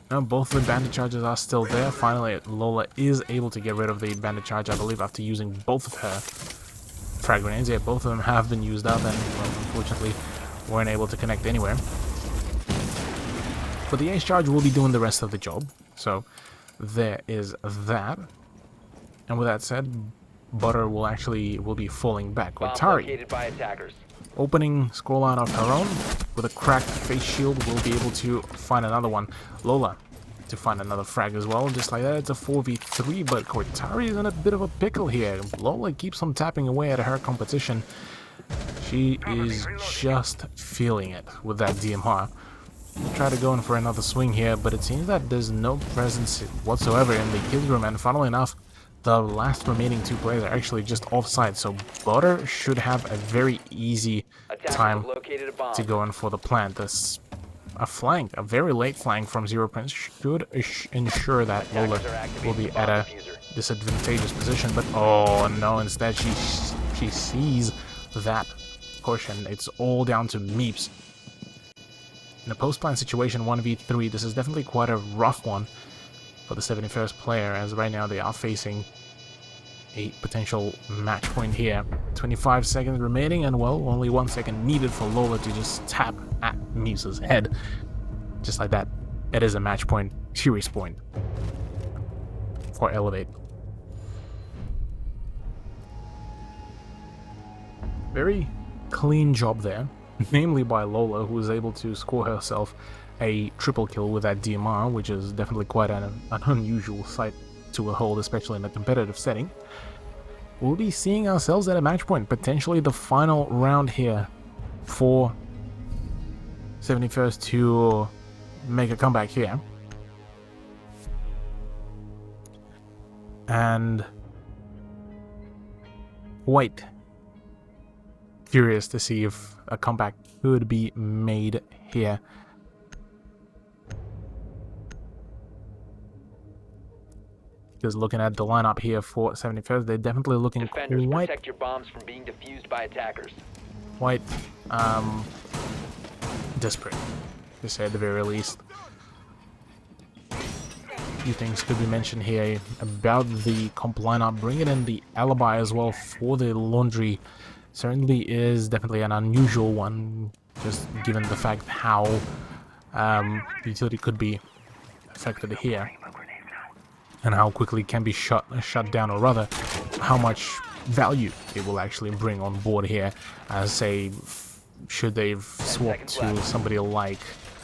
both the bandit charges are still there. Finally, Lola is able to get rid of the bandit charge, I believe, after using both of her frag grenades. Yeah, both of them have been used up and, well, unfortunately, weren't able to connect anywhere. But the Ace charge will be doing the rest of the job, so there is that. And with that said, Butter will be falling back. Cortari, opening scoreline of her own with a cracked face shield, will be able to find another one. Lola to find another frag as well. Just like that, it's a 4v3, but Cortari is in a bit of a pickle here. Lola keeps on tapping away at her competition. She is just feeling it with that DMR. Try to go in for another swing here, but it seems that there's no presence whatsoever in the kids room, and funnily enough, the last remaining two players are actually just offside, so Butter should have a very easy time to go in for the plant. A flank, a very late flank from Zero Prince should ensure that Lola will be at a disadvantageous position, but oh no, instead she sees that push, and it's all down to Meeps. In a post-plan situation, 1v3, this is definitely quite a rough one for the 71st player, as right now they are facing a potential match point here. 25 seconds remaining, and well, only 1 second needed for Lola to just tap at Meeps' head. Just like that, it is a match point, series point for Elevate. Very clean job there namely by Lola, who was able to score herself a triple kill with that DMR, which is definitely quite an unusual sight to behold, especially in a competitive setting. We'll be seeing ourselves at a match point, potentially the final round here for 71st to make a comeback here. And quite curious to see if a comeback could be made here. Because looking at the lineup here for 71st, they're definitely looking Defenders, quite protect your bombs from being defused by attackers. Desperate, to say at the very least. A few things could be mentioned here about the comp lineup. Bringing in the alibi as well for the laundry certainly is definitely an unusual one, just given the fact how the utility could be affected here and how quickly it can be shut down, or rather how much value it will actually bring on board here, as say should they've swapped to somebody like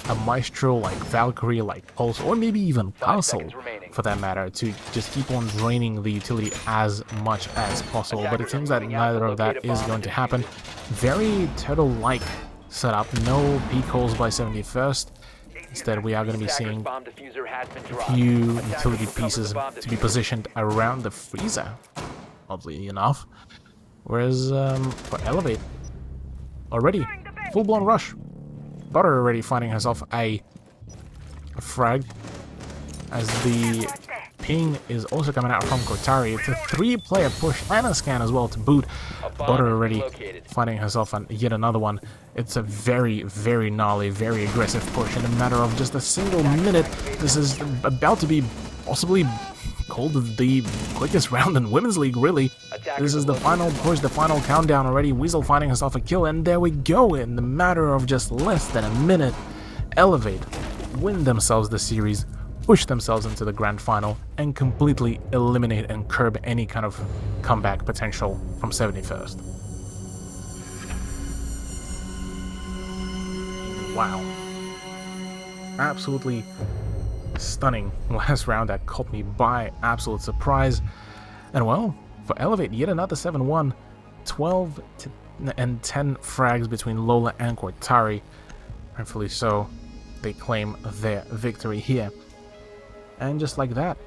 a Maestro, like Valkyrie, like Pulse, or maybe even Castle for that matter, to just keep on draining the utility as much as possible. But it seems that neither of that is going to happen. Very Turtle-like setup, no peak holes by 71st. Instead, we are going to be seeing a few utility pieces to be positioned around the freezer, oddly enough. Whereas for Elevate, already full-blown rush. Butter already finding herself a frag, as the ping is also coming out from Kotari. It's a 3-player push and a scan as well to boot. Butter already finding herself yet another one. It's a very, very gnarly, very aggressive push in a matter of just a single minute. This is about to be possibly called the quickest round in Women's League, really. This is the final push, the final countdown already. Weasel finding herself a kill, and there we go. In the matter of just less than a minute, Elevate win themselves the series, push themselves into the grand final, and completely eliminate and curb any kind of comeback potential from 71st. Wow. Absolutely stunning last round that caught me by absolute surprise. And well, for Elevate, yet another 7-1, 12 and 10 frags between Lola and Cortari. Rightfully so, they claim their victory here. And just like that,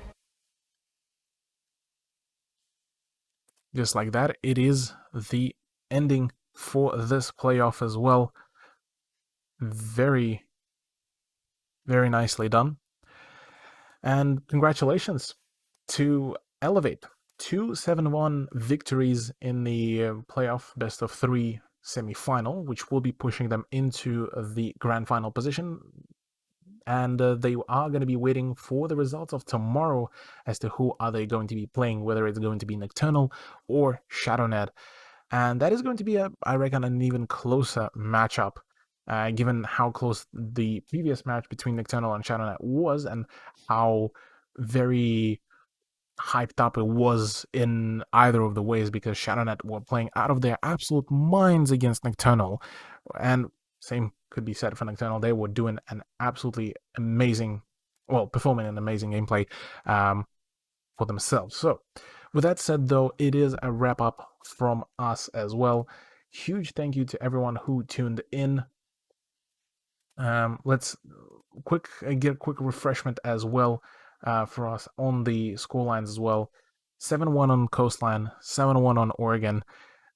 it is the ending for this playoff as well. Very, very nicely done. And congratulations to Elevate. 2 7-1 victories in the playoff best of 3 semi-final, which will be pushing them into the grand final position. And they are going to be waiting for the results of tomorrow as to who are they going to be playing, whether it's going to be Nocturnal or ShadowNet. And that is going to be, I reckon, an even closer matchup, given how close the previous match between Nocturnal and ShadowNet was, and how very hyped up it was in either of the ways, because ShadowNet were playing out of their absolute minds against Nocturnal. And same could be said for Nocturnal. They were doing an absolutely amazing, well, performing an amazing gameplay for themselves. So, with that said, though, it is a wrap-up from us as well. Huge thank you to everyone who tuned in. Let's get a quick refreshment as well for us on the scorelines as well. 7-1 on Coastline, 7-1 on Oregon.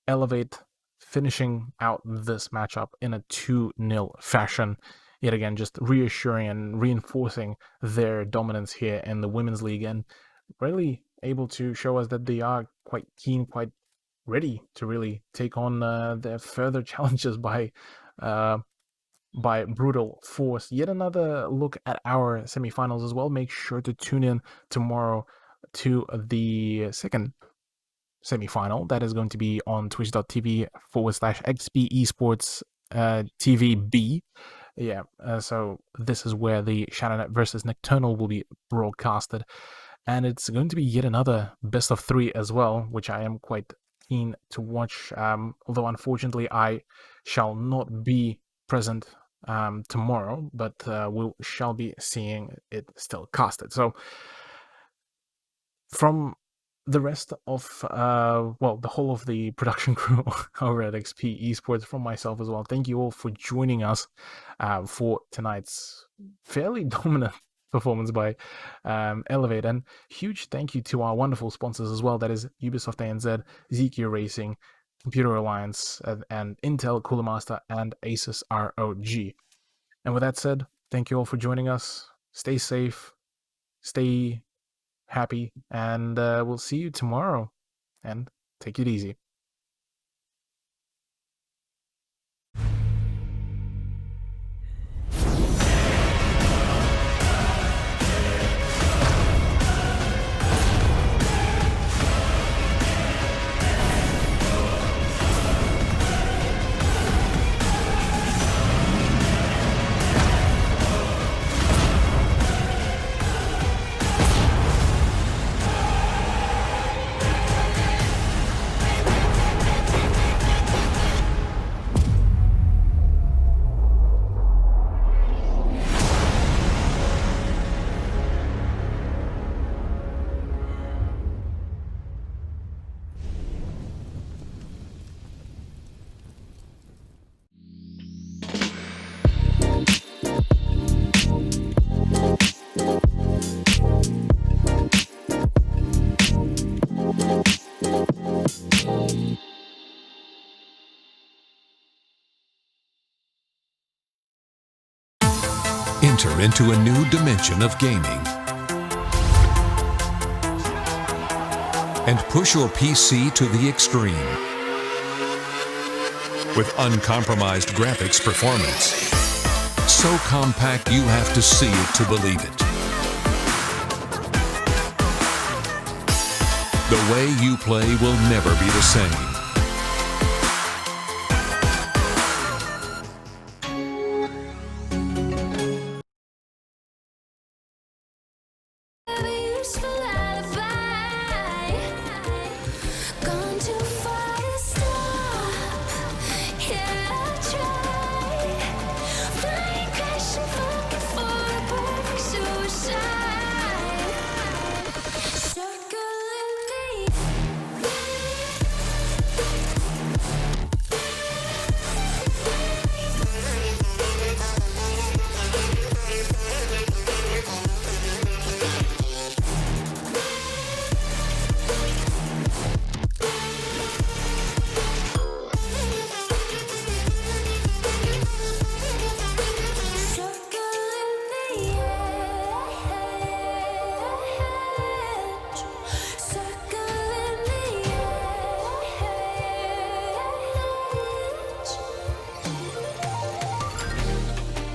Elevate finishing out this matchup in a 2-0 fashion. Yet again, just reassuring and reinforcing their dominance here in the Women's League, and really able to show us that they are quite keen, quite ready to really take on their further challenges by brutal force. Yet another look at our semifinals as well. Make sure to tune in tomorrow to the second semifinal. That is going to be on twitch.tv/XP Esports TVB. Yeah, so this is where the ShadowNet versus Nocturnal will be broadcasted. And it's going to be yet another best of 3 as well, which I am quite keen to watch. Although unfortunately I shall not be present tomorrow, but we shall be seeing it still casted. So from the rest of the whole of the production crew over at XP Esports, from myself as well, thank you all for joining us for tonight's fairly dominant performance by Elevate, and huge thank you to our wonderful sponsors as well, that is Ubisoft ANZ, ZQ Racing, Computer Alliance, and Intel, Cooler Master, and Asus ROG. And with that said, thank you all for joining us. Stay safe, stay happy, and we'll see you tomorrow, and take it easy. Enter into a new dimension of gaming and push your PC to the extreme with uncompromised graphics performance. So compact you have to see it to believe it. The way you play will never be the same.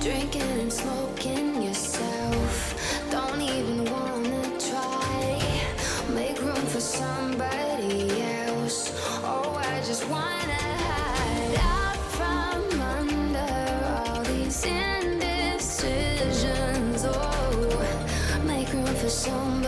Drinking and smoking yourself, don't even wanna try. Make room for somebody else. Oh, I just wanna hide out from under all these indecisions. Oh, make room for somebody